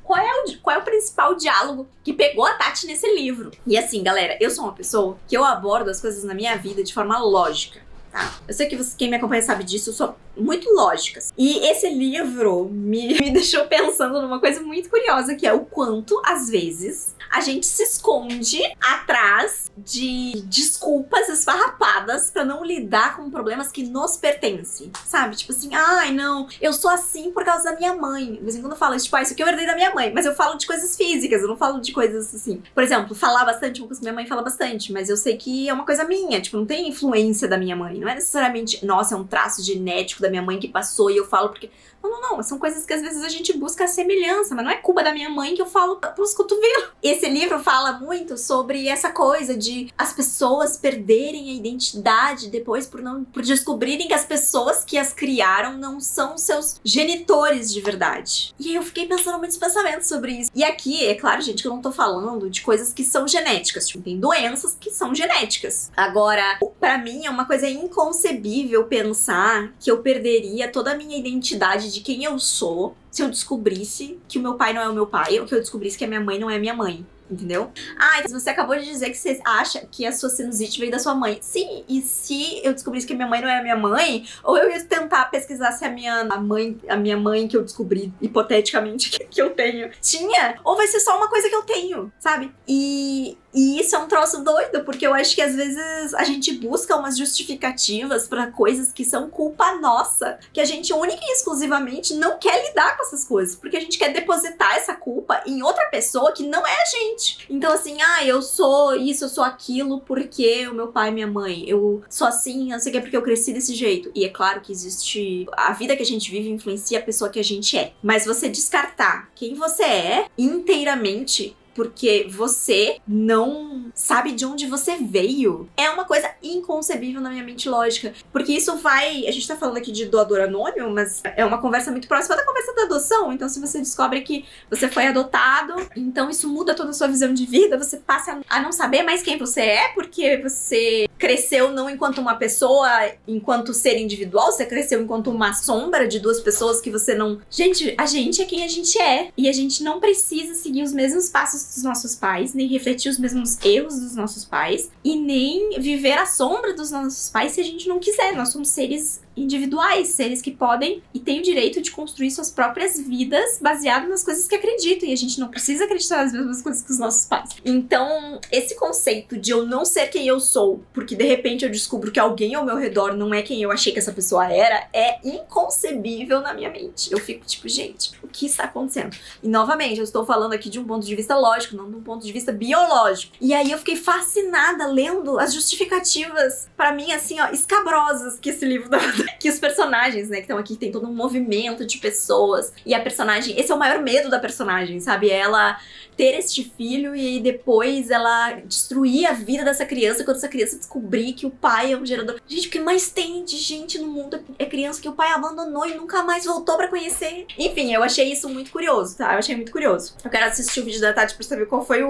qual é o principal diálogo que pegou a Tati nesse livro. E assim, galera, eu sou uma pessoa que eu abordo as coisas na minha vida de forma lógica, tá? Eu sei que quem me acompanha sabe disso, eu sou muito lógica. E esse livro me deixou pensando numa coisa muito curiosa, que é o quanto, às vezes, a gente se esconde atrás de desculpas esfarrapadas pra não lidar com problemas que nos pertencem, sabe? Tipo assim, ai, não, eu sou assim por causa da minha mãe. De vez em quando eu falo, tipo, isso aqui eu herdei da minha mãe, mas eu falo de coisas físicas, eu não falo de coisas assim. Por exemplo, falar bastante, uma coisa que minha mãe fala bastante, mas eu sei que é uma coisa minha, tipo, não tem influência da minha mãe, não é necessariamente, nossa, é um traço genético da minha mãe que passou e eu falo porque... Não, são coisas que às vezes a gente busca a semelhança, mas não é culpa da minha mãe que eu falo pros cotovelos. Esse livro fala muito sobre essa coisa de as pessoas perderem a identidade depois por descobrirem que as pessoas que as criaram não são seus genitores de verdade. E aí eu fiquei pensando muitos pensamentos sobre isso. E aqui, é claro, gente, que eu não tô falando de coisas que são genéticas, tipo, tem doenças que são genéticas. Agora, pra mim é uma coisa inconcebível pensar que eu perderia toda a minha identidade de quem eu sou se eu descobrisse que o meu pai não é o meu pai, ou que eu descobrisse que a minha mãe não é a minha mãe. Entendeu? Ah, então você acabou de dizer que você acha que a sua sinusite veio da sua mãe. Sim, e se eu descobrisse que a minha mãe não é a minha mãe, ou eu ia tentar pesquisar se a minha mãe que eu descobri, hipoteticamente, que eu tenho, tinha, ou vai ser só uma coisa que eu tenho, sabe? E isso é um troço doido, porque eu acho que às vezes a gente busca umas justificativas pra coisas que são culpa nossa, que a gente única e exclusivamente não quer lidar com essas coisas, porque a gente quer depositar essa culpa em outra pessoa que não é a gente. Então assim, eu sou isso, eu sou aquilo porque o meu pai e minha mãe, eu sou assim, não sei o que, porque eu cresci desse jeito. E é claro que existe, a vida que a gente vive influencia a pessoa que a gente é, mas você descartar quem você é inteiramente porque você não sabe de onde você veio, é uma coisa inconcebível na minha mente lógica. Porque isso vai... A gente tá falando aqui de doador anônimo, mas é uma conversa muito próxima da conversa da adoção. Então, se você descobre que você foi adotado, então isso muda toda a sua visão de vida, você passa a não saber mais quem você é, porque você cresceu não enquanto uma pessoa, enquanto ser individual, você cresceu enquanto uma sombra de duas pessoas que você não... Gente, a gente é quem a gente é. E a gente não precisa seguir os mesmos passos dos nossos pais, nem refletir os mesmos erros dos nossos pais, e nem viver à sombra dos nossos pais se a gente não quiser. Nós somos seres individuais, seres que podem e têm o direito de construir suas próprias vidas baseado nas coisas que acreditam, e a gente não precisa acreditar nas mesmas coisas que os nossos pais. Então, esse conceito de eu não ser quem eu sou, porque de repente eu descubro que alguém ao meu redor não é quem eu achei que essa pessoa era, é inconcebível na minha mente. Eu fico tipo, gente, o que está acontecendo? E novamente, eu estou falando aqui de um ponto de vista lógico, não de um ponto de vista biológico. E aí eu fiquei fascinada lendo as justificativas, pra mim, assim, ó, escabrosas que esse livro dá. Que os personagens, né, que estão aqui, tem todo um movimento de pessoas. E a personagem, esse é o maior medo da personagem, sabe? Ela ter este filho e depois ela destruir a vida dessa criança quando essa criança descobrir que o pai é um gerador. Gente, o que mais tem de gente no mundo é criança que o pai abandonou e nunca mais voltou pra conhecer. Enfim, eu achei isso muito curioso, tá? Eu achei muito curioso. Eu quero assistir o vídeo da Tati pra saber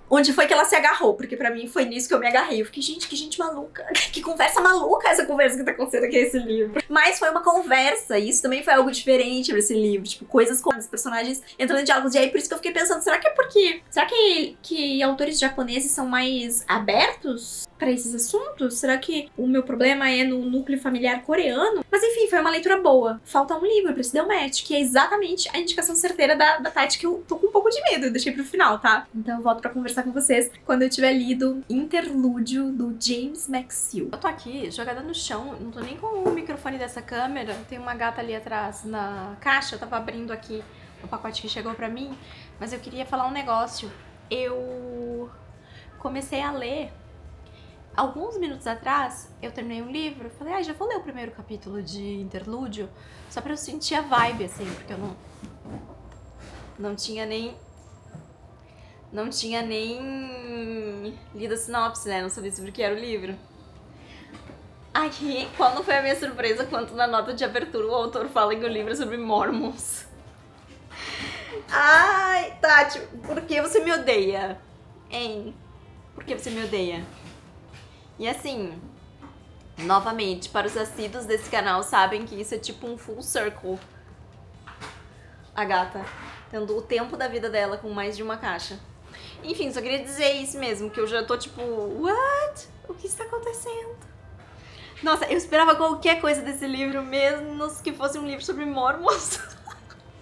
onde foi que ela se agarrou, porque pra mim foi nisso que eu me agarrei. Eu fiquei, gente, que gente maluca. Que conversa maluca essa conversa que tá acontecendo aqui nesse livro. Mas foi uma conversa, e isso também foi algo diferente pra esse livro. Tipo, coisas com os personagens entrando em diálogos. E aí, por isso que eu fiquei pensando, será que é porque... Será que autores japoneses são mais abertos pra esses assuntos? Será que o meu problema é no núcleo familiar coreano? Mas enfim, foi uma leitura boa. Falta um livro pra esse Deu Match, que é exatamente a indicação certeira da Tati, que eu tô com um pouco de medo, eu deixei pro final, tá? Então eu volto pra conversar com vocês quando eu tiver lido Interlúdio, do James McSeel. Eu tô aqui, jogada no chão, não tô nem com o microfone dessa câmera, tem uma gata ali atrás na caixa, eu tava abrindo aqui o pacote que chegou pra mim, mas eu queria falar um negócio. Eu comecei a ler alguns minutos atrás, eu terminei um livro, falei, já vou ler o primeiro capítulo de Interlúdio, só pra eu sentir a vibe, assim, porque eu não tinha nem lido a sinopse, né, não sabia sobre o que era o livro. Aí, qual não foi a minha surpresa quando na nota de abertura o autor fala que o livro é sobre Mormons. Ai, Tati, por que você me odeia? Hein? Por que você me odeia? E assim, novamente, para os assíduos desse canal sabem que isso é tipo um full circle. A gata tendo o tempo da vida dela com mais de uma caixa. Enfim, só queria dizer isso mesmo, que eu já tô tipo, what? O que está acontecendo? Nossa, eu esperava qualquer coisa desse livro, menos que fosse um livro sobre Mormons.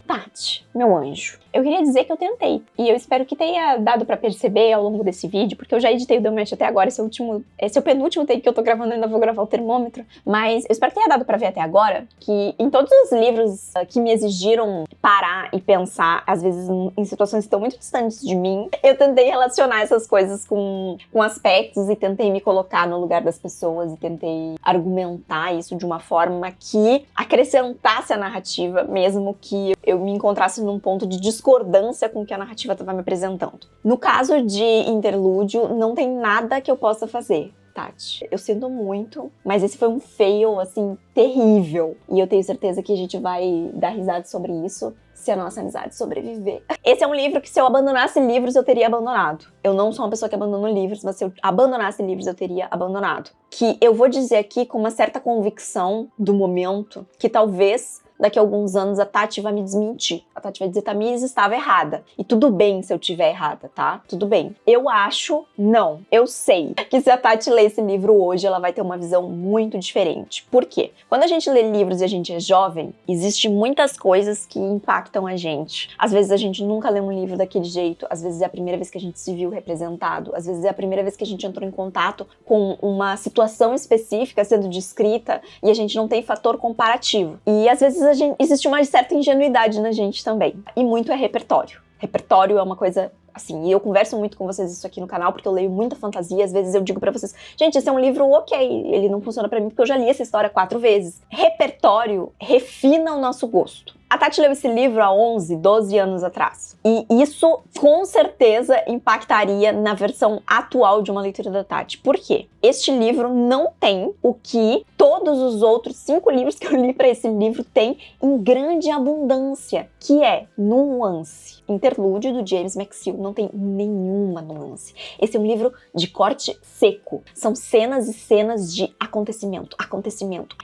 Tati, meu anjo, eu queria dizer que eu tentei. E eu espero que tenha dado pra perceber ao longo desse vídeo, porque eu já editei o Deu Match até agora, esse é o penúltimo take que eu tô gravando, ainda vou gravar o termômetro. Mas eu espero que tenha dado pra ver até agora que em todos os livros que me exigiram parar e pensar, às vezes em situações que estão muito distantes de mim, eu tentei relacionar essas coisas com aspectos e tentei me colocar no lugar das pessoas e tentei argumentar isso de uma forma que acrescentasse a narrativa, mesmo que eu me encontrasse num ponto de discordância com o que a narrativa estava me apresentando. No caso de Interlúdio, não tem nada que eu possa fazer, Tati. Eu sinto muito, mas esse foi um fail, assim, terrível. E eu tenho certeza que a gente vai dar risada sobre isso se a nossa amizade sobreviver. Esse é um livro que se eu abandonasse livros, eu teria abandonado. Eu não sou uma pessoa que abandona livros, mas se eu abandonasse livros, eu teria abandonado. Que eu vou dizer aqui com uma certa convicção do momento, que talvez daqui a alguns anos a Tati vai me desmentir. A Tati vai dizer, Tamires estava errada. E tudo bem se eu estiver errada, tá? Tudo bem. Eu acho, não. Eu sei que se a Tati ler esse livro hoje, ela vai ter uma visão muito diferente. Por quê? Quando a gente lê livros e a gente é jovem, existem muitas coisas que impactam a gente. Às vezes a gente nunca lê um livro daquele jeito, às vezes é a primeira vez que a gente se viu representado, às vezes é a primeira vez que a gente entrou em contato com uma situação específica sendo descrita e a gente não tem fator comparativo. E às vezes existe uma certa ingenuidade na gente também. E muito é repertório. Repertório é uma coisa assim, e eu converso muito com vocês isso aqui no canal, porque eu leio muita fantasia, às vezes eu digo pra vocês, gente, esse é um livro ok, ele não funciona pra mim porque eu já li essa história 4 vezes. Repertório refina o nosso gosto. A Tati leu esse livro há 11, 12 anos atrás. E isso, com certeza, impactaria na versão atual de uma leitura da Tati. Por quê? Este livro não tem o que todos os outros 5 livros que eu li para esse livro têm em grande abundância, que é nuance. Interlúdio, do James McSeel, não tem nenhuma nuance. Esse é um livro de corte seco. São cenas e cenas de acontecimento.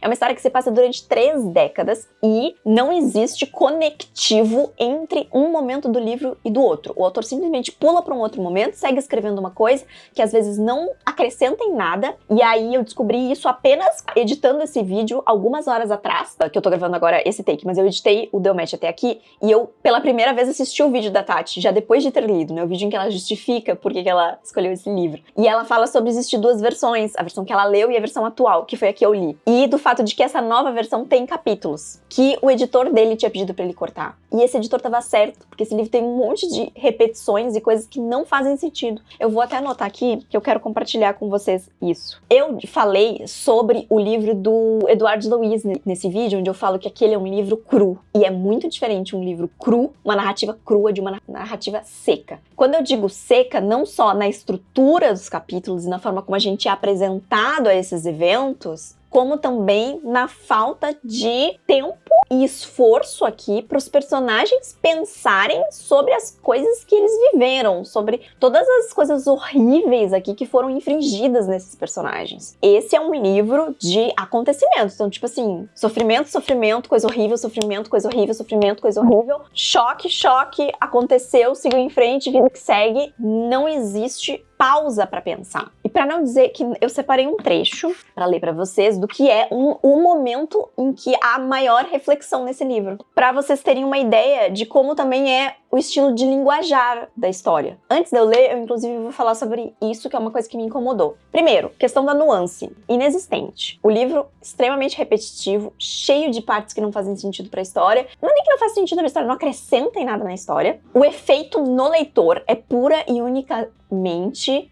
É uma história que se passa durante 3 décadas e não existe existe conectivo entre um momento do livro e do outro. O autor simplesmente pula para um outro momento, segue escrevendo uma coisa que às vezes não acrescenta em nada, e aí eu descobri isso apenas editando esse vídeo algumas horas atrás, que eu tô gravando agora esse take, mas eu editei o Deu Match até aqui, e eu pela primeira vez assisti o vídeo da Tati, já depois de ter lido, né, o vídeo em que ela justifica por que ela escolheu esse livro. E ela fala sobre existir duas versões, a versão que ela leu e a versão atual, que foi a que eu li. E do fato de que essa nova versão tem capítulos, que o editor dele tinha pedido pra ele cortar. E esse editor tava certo, porque esse livro tem um monte de repetições e coisas que não fazem sentido. Eu vou até anotar aqui, que eu quero compartilhar com vocês isso. Eu falei sobre o livro do Edward Louis nesse vídeo, onde eu falo que aquele é um livro cru. E é muito diferente um livro cru, uma narrativa crua de uma narrativa seca. Quando eu digo seca, não só na estrutura dos capítulos e na forma como a gente é apresentado a esses eventos, como também na falta de tempo e esforço aqui para os personagens pensarem sobre as coisas que eles viveram, sobre todas as coisas horríveis aqui que foram infringidas nesses personagens. Esse é um livro de acontecimentos, então tipo assim, sofrimento, sofrimento, coisa horrível, sofrimento, coisa horrível, sofrimento, coisa horrível, choque, choque, aconteceu, seguiu em frente, vida que segue, não existe pausa para pensar. E para não dizer que eu separei um trecho para ler para vocês do que é o momento em que há maior reflexão nesse livro, para vocês terem uma ideia de como também é o estilo de linguajar da história. Antes de eu ler, eu inclusive vou falar sobre isso, que é uma coisa que me incomodou. Primeiro, questão da nuance, inexistente. O livro extremamente repetitivo, cheio de partes que não fazem sentido para a história. Não é nem que não faz sentido na história, não acrescentem nada na história. O efeito no leitor é pura e unicamente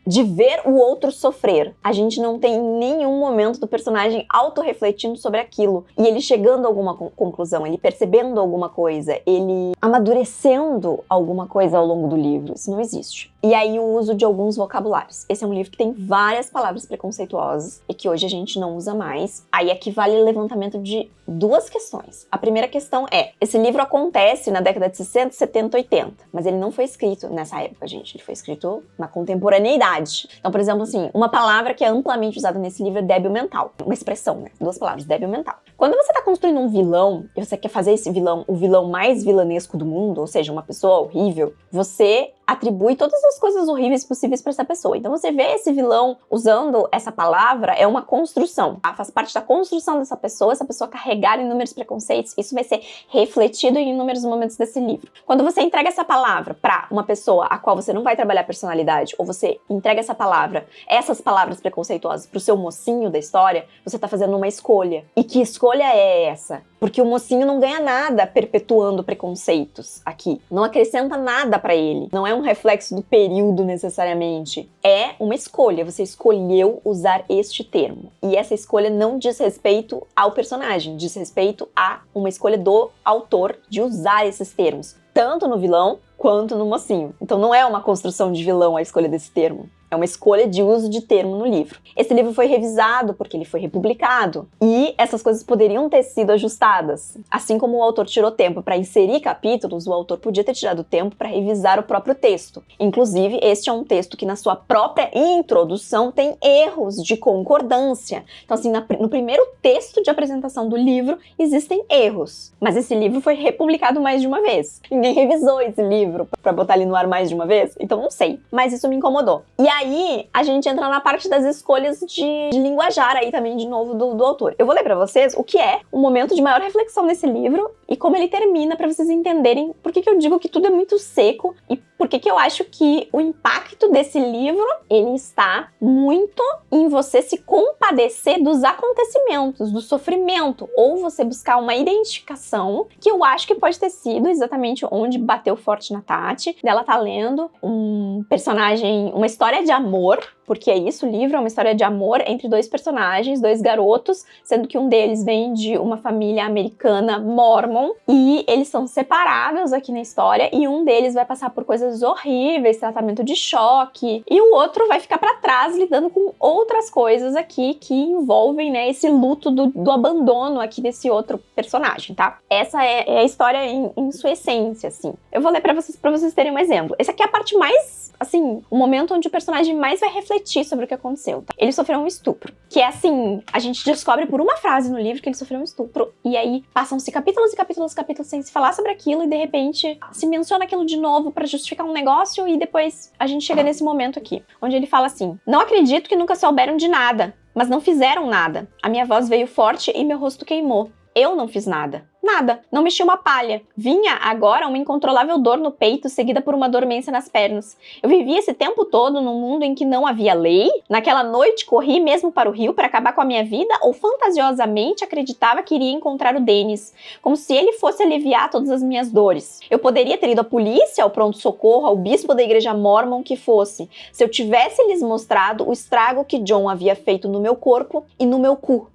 de ver o outro sofrer. A gente não tem nenhum momento do personagem autorrefletindo sobre aquilo, e ele chegando a alguma conclusão, ele percebendo alguma coisa, ele amadurecendo alguma coisa ao longo do livro. Isso não existe. E aí o uso de alguns vocabulários. Esse é um livro que tem várias palavras preconceituosas e que hoje a gente não usa mais. Aí aqui vale o levantamento de duas questões. A primeira questão é, esse livro acontece na década de 60, 70, 80, mas ele não foi escrito nessa época, gente. Ele foi escrito na contemporaneidade. Então, por exemplo, assim, uma palavra que é amplamente usada nesse livro é débil mental. Uma expressão, né? Duas palavras, débil mental. Quando você tá construindo um vilão e você quer fazer esse vilão o vilão mais vilanesco do mundo, ou seja, uma pessoa horrível, você atribui todas as coisas horríveis possíveis para essa pessoa. Então você vê esse vilão usando essa palavra, é uma construção. Faz parte da construção dessa pessoa, essa pessoa carregar inúmeros preconceitos, isso vai ser refletido em inúmeros momentos desse livro. Quando você entrega essa palavra para uma pessoa a qual você não vai trabalhar personalidade, ou você entrega essa palavra, essas palavras preconceituosas pro seu mocinho da história, você tá fazendo uma escolha. E que escolha é essa? Porque o mocinho não ganha nada perpetuando preconceitos aqui. Não acrescenta nada pra ele. Não é um reflexo do período necessariamente. É uma escolha. Você escolheu usar este termo. E essa escolha não diz respeito ao personagem. Diz respeito a uma escolha do autor de usar esses termos. Tanto no vilão quanto no mocinho. Então não é uma construção de vilão a escolha desse termo. É uma escolha de uso de termo no livro. Esse livro foi revisado porque ele foi republicado e essas coisas poderiam ter sido ajustadas. Assim como o autor tirou tempo para inserir capítulos, o autor podia ter tirado tempo para revisar o próprio texto. Inclusive, este é um texto que na sua própria introdução tem erros de concordância. Então, assim, no primeiro texto de apresentação do livro existem erros. Mas esse livro foi republicado mais de uma vez. Ninguém revisou esse livro para botar ele no ar mais de uma vez, então não sei. Mas isso me incomodou. E aí, a gente entra na parte das escolhas de linguajar aí também, de novo, do autor. Eu vou ler pra vocês o que é o momento de maior reflexão nesse livro e como ele termina, pra vocês entenderem por que eu digo que tudo é muito seco e por que eu acho que o impacto desse livro, ele está muito em você se compadecer dos acontecimentos, do sofrimento, ou você buscar uma identificação, que eu acho que pode ter sido exatamente onde bateu forte na Tati, dela tá lendo um personagem, uma história de amor, porque é isso, o livro é uma história de amor entre dois personagens, dois garotos, sendo que um deles vem de uma família americana mormon, e eles são separados aqui na história, e um deles vai passar por coisas horríveis, tratamento de choque, e o outro vai ficar pra trás lidando com outras coisas aqui que envolvem, né, esse luto do abandono aqui desse outro personagem, tá? Essa é a história em sua essência, assim. Eu vou ler pra vocês terem um exemplo. Essa aqui é a parte mais assim, o momento onde o personagem mais vai refletir sobre o que aconteceu, tá? Ele sofreu um estupro. Que é assim, a gente descobre por uma frase no livro que ele sofreu um estupro. E aí passam-se capítulos e capítulos e capítulos sem se falar sobre aquilo. E de repente se menciona aquilo de novo pra justificar um negócio. E depois a gente chega nesse momento aqui, onde ele fala assim: não acredito que nunca souberam de nada, mas não fizeram nada. A minha voz veio forte e meu rosto queimou. Eu não fiz nada. Nada. Não mexi uma palha. Vinha agora uma incontrolável dor no peito, seguida por uma dormência nas pernas. Eu vivi esse tempo todo num mundo em que não havia lei? Naquela noite corri mesmo para o rio para acabar com a minha vida ou fantasiosamente acreditava que iria encontrar o Dennis, como se ele fosse aliviar todas as minhas dores. Eu poderia ter ido à polícia, ao pronto-socorro, ao bispo da igreja mórmon que fosse, se eu tivesse lhes mostrado o estrago que John havia feito no meu corpo e no meu cu.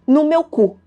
No meu cu.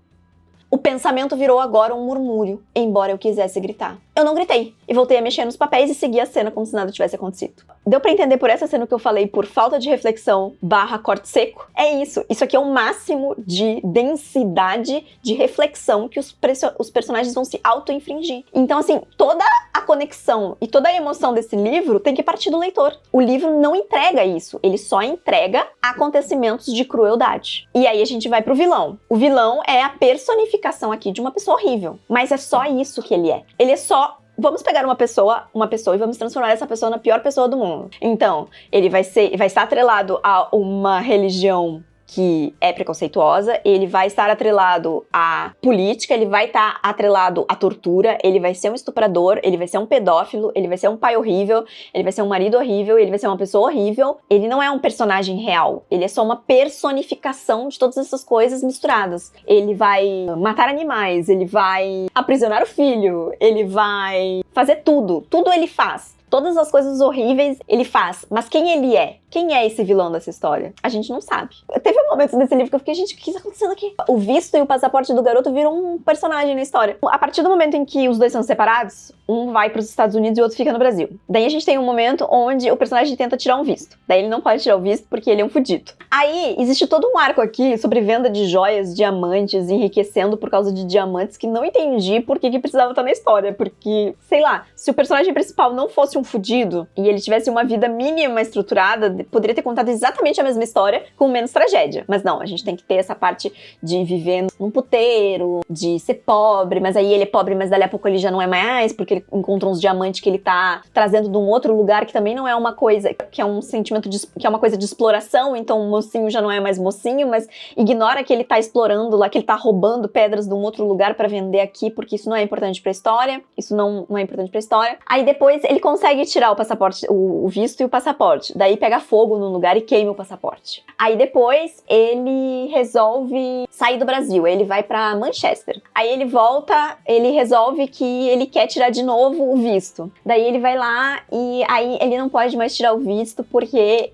O pensamento virou agora um murmúrio, embora eu quisesse gritar. Eu não gritei, e voltei a mexer nos papéis e segui a cena como se nada tivesse acontecido. Deu pra entender por essa cena que eu falei por falta de reflexão / corte seco? É isso. Isso aqui é o máximo de densidade de reflexão que os personagens vão se auto-infringir. Então, assim, toda a conexão e toda a emoção desse livro tem que partir do leitor. O livro não entrega isso. Ele só entrega acontecimentos de crueldade. E aí a gente vai pro vilão. O vilão é a personificação aqui de uma pessoa horrível. Mas é só isso que ele é. Ele é só... Vamos pegar uma pessoa e vamos transformar essa pessoa na pior pessoa do mundo. Então, ele vai estar atrelado a uma religião que é preconceituosa, ele vai estar atrelado à política, ele vai estar atrelado à tortura, ele vai ser um estuprador, ele vai ser um pedófilo, ele vai ser um pai horrível, ele vai ser um marido horrível, ele vai ser uma pessoa horrível. Ele não é um personagem real, ele é só uma personificação de todas essas coisas misturadas. Ele vai matar animais, ele vai aprisionar o filho, ele vai fazer tudo ele faz. Todas as coisas horríveis ele faz. Mas quem ele é? Quem é esse vilão dessa história? A gente não sabe. Teve um momento nesse livro que eu fiquei, gente, o que está acontecendo aqui? O visto e o passaporte do garoto viram um personagem na história. A partir do momento em que os dois são separados, um vai para os Estados Unidos e o outro fica no Brasil. Daí a gente tem um momento onde o personagem tenta tirar um visto. Daí ele não pode tirar o visto porque ele é um fudido. Aí existe todo um arco aqui sobre venda de joias, diamantes, enriquecendo por causa de diamantes que não entendi por que precisava estar na história. Porque, sei lá, se o personagem principal não fosse um fudido e ele tivesse uma vida mínima estruturada, poderia ter contado exatamente a mesma história com menos tragédia. Mas não, a gente tem que ter essa parte de viver num puteiro, de ser pobre, mas aí ele é pobre, mas dali a pouco ele já não é mais, porque ele encontra uns diamantes que ele tá trazendo de um outro lugar que também não é uma coisa, que é um sentimento que é uma coisa de exploração, então o mocinho já não é mais mocinho, mas ignora que ele tá explorando lá, que ele tá roubando pedras de um outro lugar pra vender aqui, porque isso não é importante pra história, isso não é importante pra história. Aí depois ele consegue tirar o passaporte, o visto e o passaporte, daí pega fogo no lugar e queima o passaporte. Aí depois ele resolve sair do Brasil, ele vai pra Manchester. Aí ele volta, ele resolve que ele quer tirar de novo o visto. Daí ele vai lá e aí ele não pode mais tirar o visto porque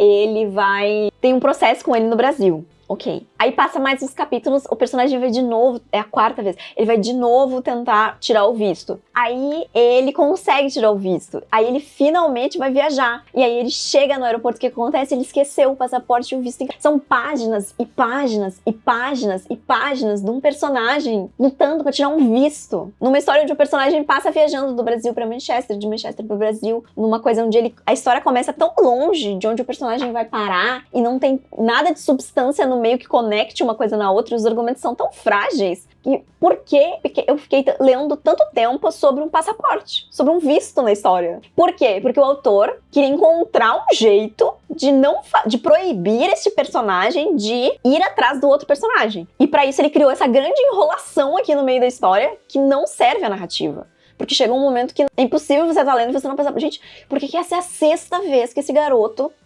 tem um processo com ele no Brasil. Ok. Aí passa mais uns capítulos, o personagem vai de novo, é a quarta vez, ele vai de novo tentar tirar o visto. Aí ele consegue tirar o visto. Aí ele finalmente vai viajar. E aí ele chega no aeroporto, o que acontece? Ele esqueceu o passaporte e o visto. São páginas e páginas e páginas e páginas de um personagem lutando pra tirar um visto. Numa história onde o personagem passa viajando do Brasil pra Manchester, de Manchester pro Brasil, numa coisa onde a história começa tão longe de onde o personagem vai parar e não tem nada de substância no meio que conecte uma coisa na outra, os argumentos são tão frágeis. E por quê? Porque eu fiquei lendo tanto tempo sobre um passaporte, sobre um visto na história. Por quê? Porque o autor queria encontrar um jeito de proibir este personagem de ir atrás do outro personagem. E pra isso ele criou essa grande enrolação aqui no meio da história que não serve à narrativa. Porque chega um momento que é impossível você estar lendo e você não pensar, gente, por que essa é a 6ª vez que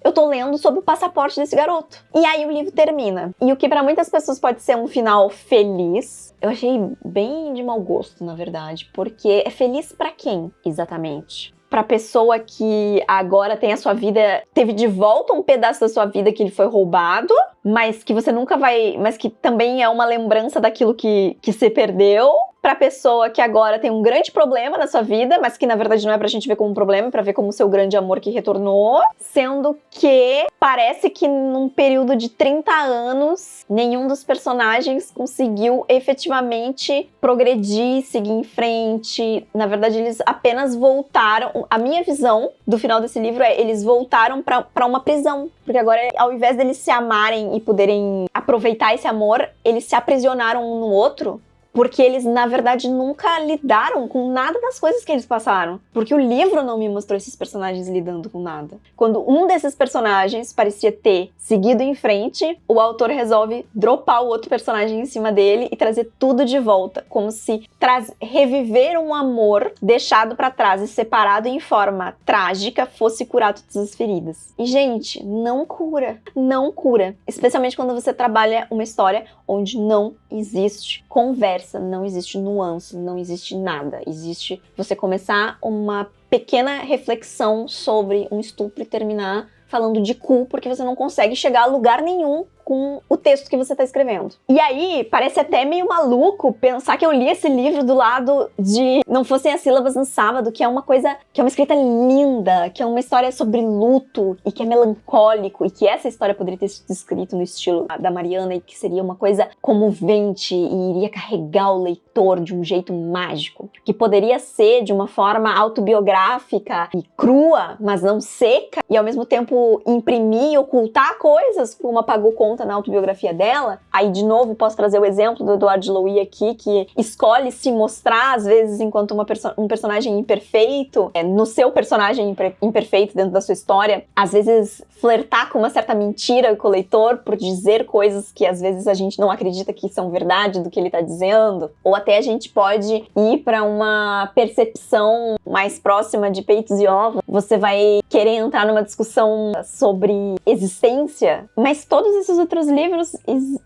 eu tô lendo sobre o passaporte desse garoto? E aí o livro termina. E o que pra muitas pessoas pode ser um final feliz, eu achei bem de mau gosto, na verdade. Porque é feliz pra quem, exatamente? Pra pessoa que agora tem a sua vida, teve de volta um pedaço da sua vida que lhe foi roubado, mas que você nunca vai, mas que também é uma lembrança daquilo que você perdeu. pra pessoa que agora tem um grande problema na sua vida, mas que na verdade não é pra gente ver como um problema, é pra ver como seu grande amor que retornou, sendo que parece que num período de 30 anos, nenhum dos personagens conseguiu efetivamente progredir, seguir em frente. Na verdade, eles apenas voltaram. A minha visão do final desse livro é eles voltaram pra uma prisão. Porque agora, ao invés deles se amarem e poderem aproveitar esse amor, eles se aprisionaram um no outro. Porque eles, na verdade, nunca lidaram com nada das coisas que eles passaram. Porque o livro não me mostrou esses personagens lidando com nada. Quando um desses personagens parecia ter seguido em frente, o autor resolve dropar o outro personagem em cima dele e trazer tudo de volta. Como se reviver um amor deixado pra trás e separado em forma trágica fosse curar todas as feridas. E, gente, não cura. Não cura. Especialmente quando você trabalha uma história onde não existe conversa, não existe nuance, não existe nada. Existe você começar uma pequena reflexão sobre um estupro e terminar falando de cu, porque você não consegue chegar a lugar nenhum com o texto que você tá escrevendo. E aí, parece até meio maluco pensar que eu li esse livro do lado de Não Fossem as Sílabas no Sábado, que é uma coisa, que é uma escrita linda, que é uma história sobre luto, e que é melancólico, e que essa história poderia ter sido escrita no estilo da Mariana, e que seria uma coisa comovente, e iria carregar o leitor de um jeito mágico, que poderia ser de uma forma autobiográfica e crua, mas não seca, e ao mesmo tempo imprimir e ocultar coisas, como apagou conta na autobiografia dela. Aí, de novo, posso trazer o exemplo do Edward Louis aqui, que escolhe se mostrar, às vezes, enquanto um personagem imperfeito, no seu personagem imperfeito dentro da sua história, às vezes flertar com uma certa mentira com o leitor por dizer coisas que, às vezes, a gente não acredita que são verdade do que ele tá dizendo, ou até a gente pode ir para uma percepção mais próxima de peitos e ovos. Você vai querer entrar numa discussão sobre existência, mas todos esses outros livros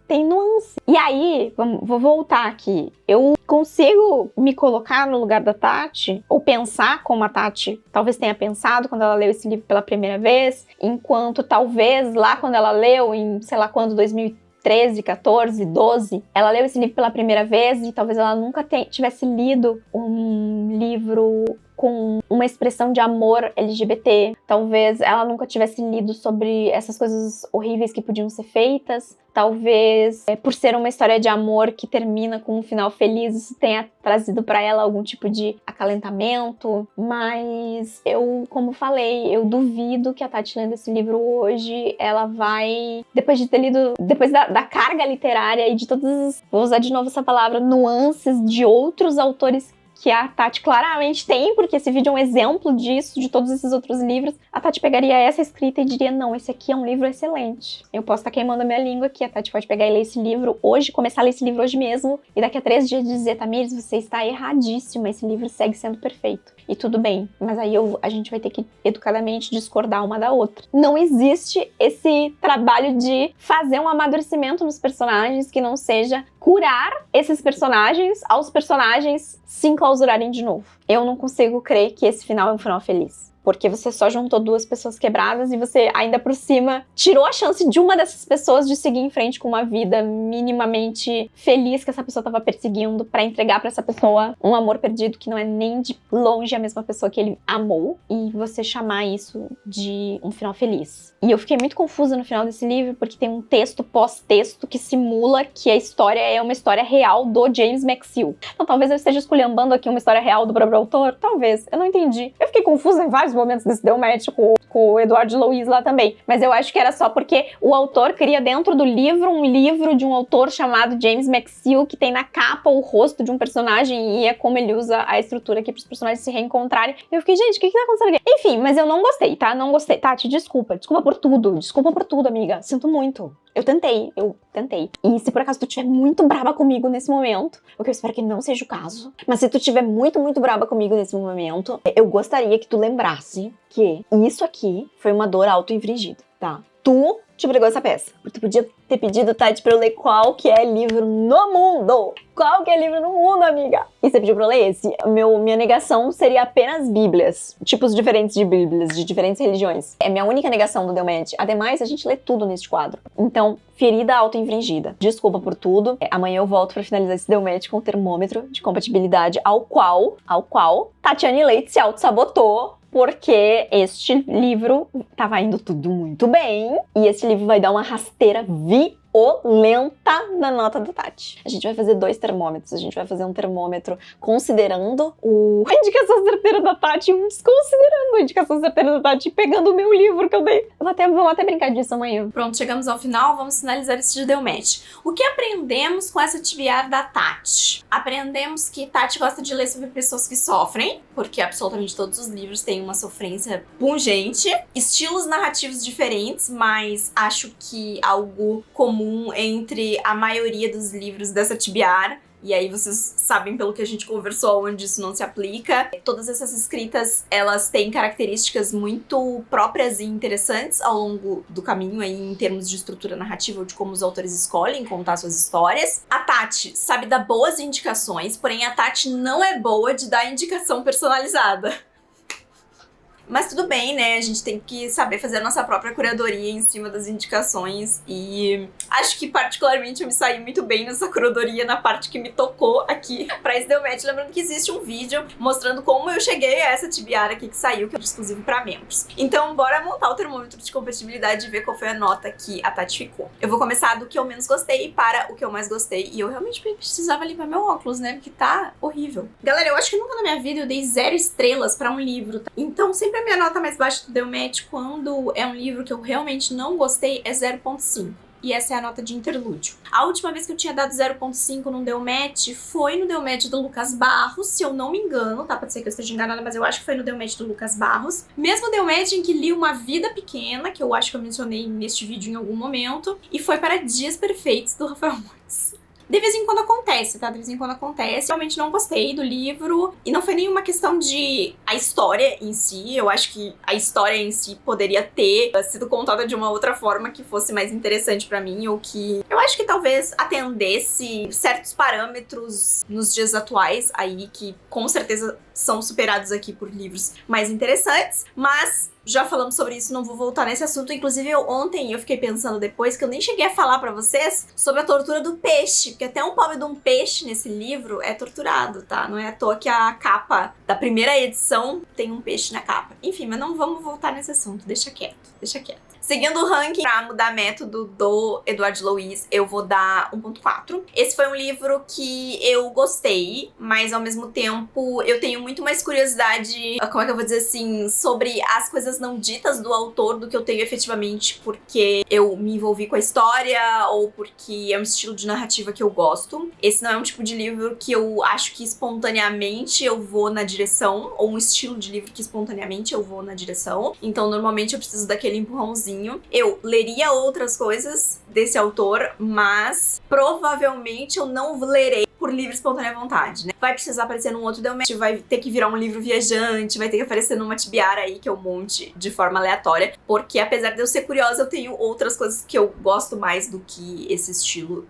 têm nuance. E aí, vou voltar aqui. Eu consigo me colocar no lugar da Tati, ou pensar como a Tati talvez tenha pensado quando ela leu esse livro pela primeira vez, enquanto talvez lá quando ela leu, em sei lá quando, 2013, 14, 12, ela leu esse livro pela primeira vez e talvez ela nunca tivesse lido um livro com uma expressão de amor LGBT. Talvez ela nunca tivesse lido sobre essas coisas horríveis que podiam ser feitas. Talvez, por ser uma história de amor que termina com um final feliz, isso tenha trazido pra ela algum tipo de acalentamento. Mas eu, como falei, eu duvido que a Tati lendo esse livro hoje, ela vai, depois de ter lido, depois da carga literária e de todas as, vou usar de novo essa palavra, nuances de outros autores que a Tati claramente tem, porque esse vídeo é um exemplo disso, de todos esses outros livros, a Tati pegaria essa escrita e diria, não, esse aqui é um livro excelente. Eu posso estar queimando a minha língua aqui, a Tati pode pegar e ler esse livro hoje, começar a ler esse livro hoje mesmo, e daqui a 3 dias dizer, Tamires, você está erradíssima, esse livro segue sendo perfeito. E tudo bem, mas aí a gente vai ter que educadamente discordar uma da outra. Não existe esse trabalho de fazer um amadurecimento nos personagens que não seja curar esses personagens aos personagens se enclausurarem de novo. Eu não consigo crer que esse final é um final feliz. Porque você só juntou 2 pessoas quebradas e você, ainda por cima, tirou a chance de uma dessas pessoas de seguir em frente com uma vida minimamente feliz que essa pessoa estava perseguindo pra entregar pra essa pessoa um amor perdido que não é nem de longe a mesma pessoa que ele amou, e você chamar isso de um final feliz. E eu fiquei muito confusa no final desse livro porque tem um texto pós-texto que simula que a história é uma história real do James McSeel. Então talvez eu esteja esculhambando aqui uma história real do próprio autor, talvez, eu não entendi. Eu fiquei confusa em vários momentos desse Deu Match com o Edward Louis lá também, mas eu acho que era só porque o autor cria dentro do livro um livro de um autor chamado James McSeel, que tem na capa o rosto de um personagem e é como ele usa a estrutura aqui para os personagens se reencontrarem. Eu fiquei, gente, o que tá acontecendo aqui? Enfim, mas eu não gostei, tá? Não gostei. Tati, desculpa por tudo, amiga. Sinto muito. Eu tentei. E se por acaso tu estiver muito brava comigo nesse momento, o que eu espero que não seja o caso, mas se tu estiver muito, muito brava comigo nesse momento, eu gostaria que tu lembrasse que isso aqui foi uma dor auto-infligida, tá? tu te pregou essa peça. Tu podia ter pedido, Tati, pra eu ler qual que é livro no mundo. Qual que é livro no mundo, amiga? E você pediu pra eu ler esse. Minha negação seria apenas bíblias. Tipos diferentes de bíblias, de diferentes religiões. É minha única negação do Delmet. Ademais, a gente lê tudo neste quadro. Então, ferida auto-infringida. Desculpa por tudo. Amanhã eu volto pra finalizar esse Delmet com o termômetro de compatibilidade ao qual Tatiane Leite se auto-sabotou. Porque este livro tava indo tudo muito bem. E esse livro vai dar uma rasteira violenta na nota da Tati. A gente vai fazer 2 termômetros. A gente vai fazer um termômetro considerando a indicação certeira da Tati e um desconsiderando a indicação certeira da Tati, pegando o meu livro que eu dei. Vamos até brincar disso amanhã. Pronto, chegamos ao final, vamos finalizar esse Delmet. O que aprendemos com essa TBR da Tati? Aprendemos que Tati gosta de ler sobre pessoas que sofrem, porque absolutamente todos os livros têm uma sofrência pungente. Estilos narrativos diferentes, mas acho que algo comum entre a maioria dos livros dessa TBR. E aí vocês sabem pelo que a gente conversou onde isso não se aplica. Todas essas escritas, elas têm características muito próprias e interessantes ao longo do caminho aí em termos de estrutura narrativa ou de como os autores escolhem contar suas histórias. A Tati sabe dar boas indicações, porém a Tati não é boa de dar indicação personalizada. Mas tudo bem, né? A gente tem que saber fazer a nossa própria curadoria em cima das indicações. E acho que particularmente eu me saí muito bem nessa curadoria na parte que me tocou aqui pra esse Delmet. Lembrando que existe um vídeo mostrando como eu cheguei a essa TBR aqui que saiu, que é exclusivo pra membros. Então bora montar o termômetro de compatibilidade e ver qual foi a nota que a Tati ficou. Eu vou começar do que eu menos gostei para o que eu mais gostei. E eu realmente precisava limpar meu óculos, né? Porque tá horrível. Galera, eu acho que nunca na minha vida eu dei 0 estrelas pra um livro, tá? Então sempre a minha nota mais baixa do Delmet, quando é um livro que eu realmente não gostei, é 0.5. E essa é a nota de interlúdio. A última vez que eu tinha dado 0.5 no Delmet foi no Delmet do Lucas Barros, se eu não me engano, tá? Pode ser que eu esteja enganada, mas eu acho que foi no Delmet do Lucas Barros. Mesmo Delmet em que li Uma Vida Pequena, que eu acho que eu mencionei neste vídeo em algum momento, e foi para Dias Perfeitos, do Rafael Montes. De vez em quando acontece, tá? De vez em quando acontece. Realmente não gostei do livro. E não foi nenhuma questão de a história em si. Eu acho que a história em si poderia ter sido contada de uma outra forma que fosse mais interessante pra mim. Ou que eu acho que talvez atendesse certos parâmetros nos dias atuais aí, que com certeza são superados aqui por livros mais interessantes. Mas já falamos sobre isso, não vou voltar nesse assunto. Inclusive, ontem eu fiquei pensando depois que eu nem cheguei a falar pra vocês sobre a tortura do peixe. Porque até um pobre de um peixe nesse livro é torturado, tá? Não é à toa que a capa da primeira edição tem um peixe na capa. Enfim, mas não vamos voltar nesse assunto. Deixa quieto, deixa quieto. Seguindo o ranking, pra mudar método do Edouard Louis, eu vou dar 1.4. Esse foi um livro que eu gostei, mas ao mesmo tempo eu tenho muito mais curiosidade, como é que eu vou dizer assim, sobre as coisas não ditas do autor do que eu tenho efetivamente porque eu me envolvi com a história ou porque é um estilo de narrativa que eu gosto. Esse não é um tipo de livro que eu acho que espontaneamente eu vou na direção, ou um estilo de livro que espontaneamente eu vou na direção. Então normalmente eu preciso daquele empurrãozinho. Eu leria outras coisas desse autor, mas provavelmente eu não lerei por livre e espontânea vontade, né? Vai precisar aparecer num outro Delmet, vai ter que virar um livro viajante, vai ter que aparecer numa TBR aí que eu monte de forma aleatória, porque apesar de eu ser curiosa, eu tenho outras coisas que eu gosto mais do que esse estilo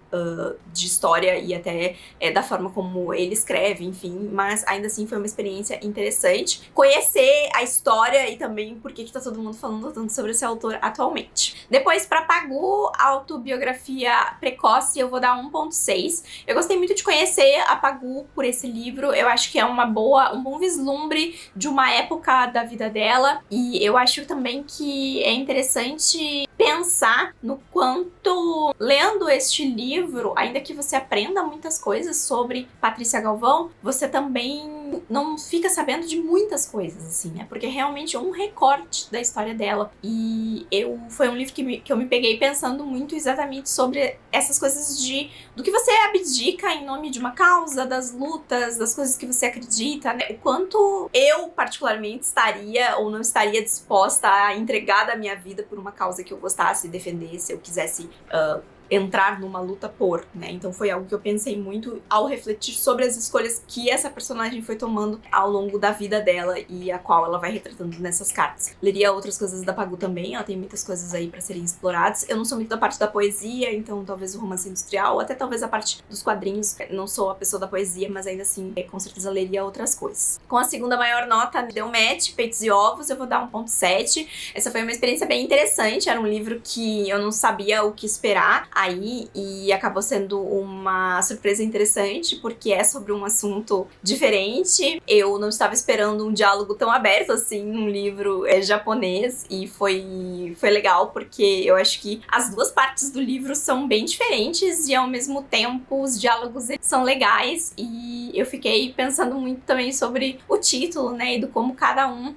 de história e até da forma como ele escreve, enfim, mas ainda assim foi uma experiência interessante. Conhecer a história e também por que tá todo mundo falando tanto sobre esse autor atualmente. Depois, pra Pagu, autobiografia precoce, eu vou dar 1.6. Eu gostei muito de conhecer a Pagu por esse livro. Eu acho que é um bom vislumbre de uma época da vida dela. E eu acho também que é interessante pensar no quanto, lendo este livro, ainda que você aprenda muitas coisas sobre Patrícia Galvão, você também não fica sabendo de muitas coisas, assim, né? Porque realmente é um recorte da história dela. E foi um livro que eu me peguei pensando muito exatamente sobre essas coisas do que você abdica em nome de uma causa, das lutas, das coisas que você acredita, né? O quanto eu, particularmente, estaria ou não estaria disposta a entregar da minha vida por uma causa que eu gostasse, defendesse, eu quisesse entrar numa luta por, né? Então foi algo que eu pensei muito ao refletir sobre as escolhas que essa personagem foi tomando ao longo da vida dela e a qual ela vai retratando nessas cartas. Leria outras coisas da Pagu também, ela tem muitas coisas aí pra serem exploradas. Eu não sou muito da parte da poesia, então talvez o romance industrial, ou até talvez a parte dos quadrinhos. Não sou a pessoa da poesia, mas ainda assim, com certeza leria outras coisas. Com a segunda maior nota, deu match, Peitos e Ovos, eu vou dar 1.7. Essa foi uma experiência bem interessante, era um livro que eu não sabia o que esperar aí, e acabou sendo uma surpresa interessante, porque é sobre um assunto diferente. Eu não estava esperando um diálogo tão aberto assim num livro japonês, e foi legal, porque eu acho que as duas partes do livro são bem diferentes e ao mesmo tempo os diálogos são legais, e eu fiquei pensando muito também sobre o título, né, e do como cada uma,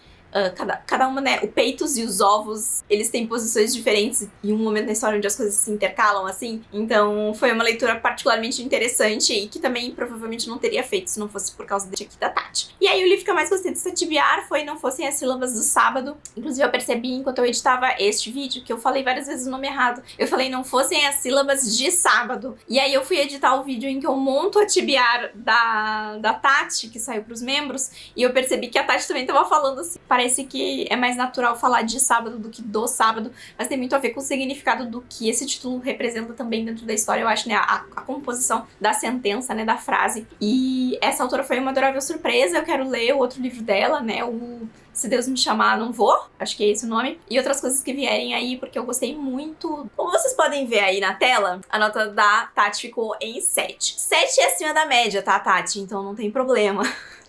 né, o Peitos e os Ovos, eles têm posições diferentes em um momento na história onde as coisas se intercalam, assim. Então, foi uma leitura particularmente interessante e que também provavelmente não teria feito se não fosse por causa desse aqui da Tati. E aí, o livro que eu mais gostei de Satibiar foi Não Fossem as Sílabas do Sábado. Inclusive, eu percebi enquanto eu editava este vídeo que eu falei várias vezes o nome errado. Eu falei Não Fossem as Sílabas de Sábado. E aí, eu fui editar o vídeo em que eu monto a tibiar da Tati, que saiu pros membros, e eu percebi que a Tati também tava falando assim. Parece que é mais natural falar de sábado do que do sábado, mas tem muito a ver com o significado do que esse título representa também dentro da história, eu acho, né? A composição da sentença, né? Da frase. E essa autora foi uma adorável surpresa. Eu quero ler o outro livro dela, né? O Se Deus Me Chamar, Não Vou. Acho que é esse o nome. E outras coisas que vierem aí, porque eu gostei muito. Como vocês podem ver aí na tela, a nota da Tati ficou em 7. 7 é acima da média, tá, Tati? Então não tem problema.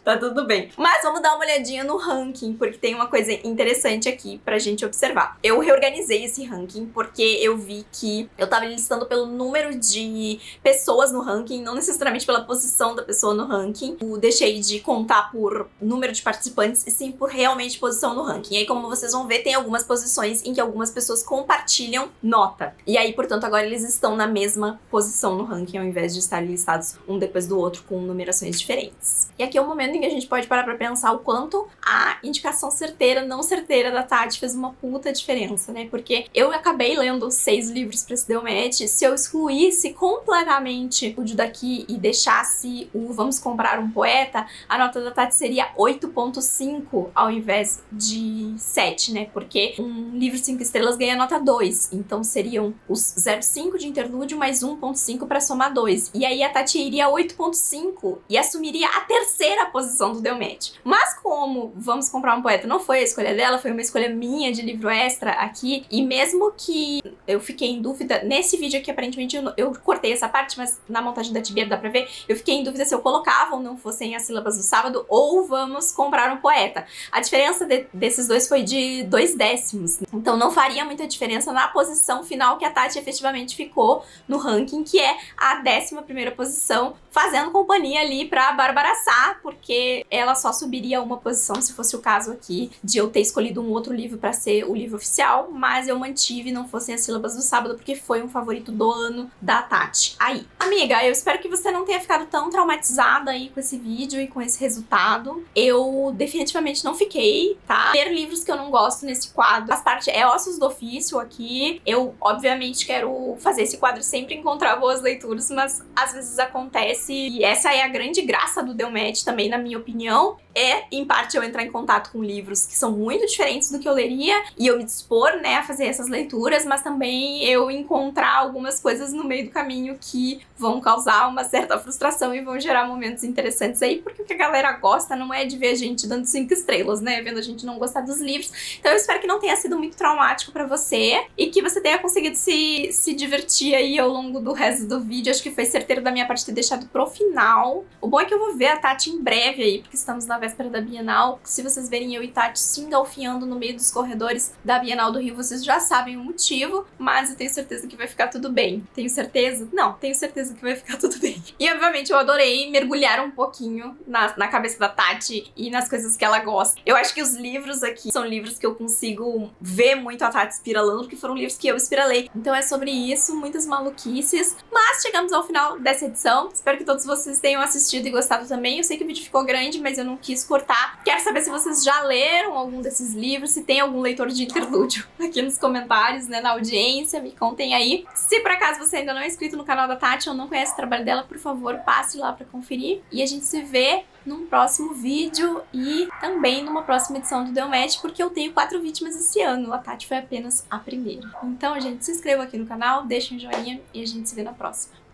Tá tudo bem. Mas vamos dar uma olhadinha no ranking, porque tem uma coisa interessante aqui pra gente observar. Eu reorganizei esse ranking porque eu vi que eu tava listando pelo número de pessoas no ranking, não necessariamente pela posição da pessoa no ranking. Eu deixei de contar por número de participantes e sim por realmente posição no ranking. E aí, como vocês vão ver, tem algumas posições em que algumas pessoas compartilham nota. E aí, portanto, agora eles estão na mesma posição no ranking, ao invés de estarem listados um depois do outro com numerações diferentes. E aqui é o momento em que a gente pode parar pra pensar o quanto a indicação certeira, não certeira da Tati fez uma puta diferença, né? Porque eu acabei lendo 6 livros pra esse Deu Match. Se eu excluísse completamente o daqui e deixasse o Vamos Comprar um Poeta, a nota da Tati seria 8.5 ao invés de 7, né? Porque um livro 5 estrelas ganha nota 2. Então seriam os 0.5 de interlúdio mais 1.5 pra somar 2. E aí a Tati iria 8.5 e assumiria a terceira posição do Deu Match. Mas como Vamos Comprar um Poeta não foi a escolha dela, foi uma escolha minha de livro extra aqui, e mesmo que eu fiquei em dúvida, nesse vídeo aqui aparentemente eu cortei essa parte, mas na montagem da Tibier dá pra ver, eu fiquei em dúvida se eu colocava ou Não Fossem as Sílabas do Sábado ou Vamos Comprar um Poeta. A diferença desses dois foi de 2 décimos, então não faria muita diferença na posição final que a Tati efetivamente ficou no ranking, que é a 11ª posição, fazendo companhia ali pra Bárbara Sá, porque ela só subiria uma posição se fosse o caso aqui de eu ter escolhido um outro livro pra ser o livro oficial, mas eu mantive Não Fossem as Sílabas do Sábado porque foi um favorito do ano da Tati. Aí, amiga, eu espero que você não tenha ficado tão traumatizada aí com esse vídeo e com esse resultado. Eu definitivamente não fiquei, tá? Ter livros que eu não gosto nesse quadro, as partes é ossos do ofício aqui. Eu, obviamente, quero fazer esse quadro sempre encontrar boas leituras, mas às vezes acontece, e essa é a grande graça do Deu Match também, na minha opinião, é, em parte, eu entrar em contato com livros que são muito diferentes do que eu leria e eu me dispor, né, a fazer essas leituras, mas também eu encontrar algumas coisas no meio do caminho que vão causar uma certa frustração e vão gerar momentos interessantes aí, porque o que a galera gosta não é de ver a gente dando 5 estrelas, né, vendo a gente não gostar dos livros. Então eu espero que não tenha sido muito traumático pra você e que você tenha conseguido se divertir aí ao longo do resto do vídeo. Acho que foi certeiro da minha parte ter deixado pro final. O bom é que eu vou ver a Tati em breve aí, porque estamos na véspera da Bienal. Se vocês verem eu e Tati se engalfinhando no meio dos corredores da Bienal do Rio, vocês já sabem o motivo, mas eu tenho certeza que vai ficar tudo bem. Tenho certeza? Não, tenho certeza que vai ficar tudo bem. E obviamente eu adorei mergulhar um pouquinho na cabeça da Tati e nas coisas que ela gosta. Eu acho que os livros aqui são livros que eu consigo ver muito a Tati espiralando, porque foram livros que eu espiralei. Então é sobre isso, muitas maluquices. Mas chegamos ao final dessa edição. Espero que todos vocês tenham assistido e gostado também. Eu sei que o vídeo ficou grande, mas eu não quis quis cortar. Quero saber se vocês já leram algum desses livros, se tem algum leitor de interlúdio aqui nos comentários, né, na audiência, me contem aí. Se por acaso você ainda não é inscrito no canal da Tati ou não conhece o trabalho dela, por favor, passe lá pra conferir. E a gente se vê num próximo vídeo e também numa próxima edição do Deu Match, porque eu tenho 4 vítimas esse ano, a Tati foi apenas a primeira. Então, gente, se inscreva aqui no canal, deixem um joinha e a gente se vê na próxima.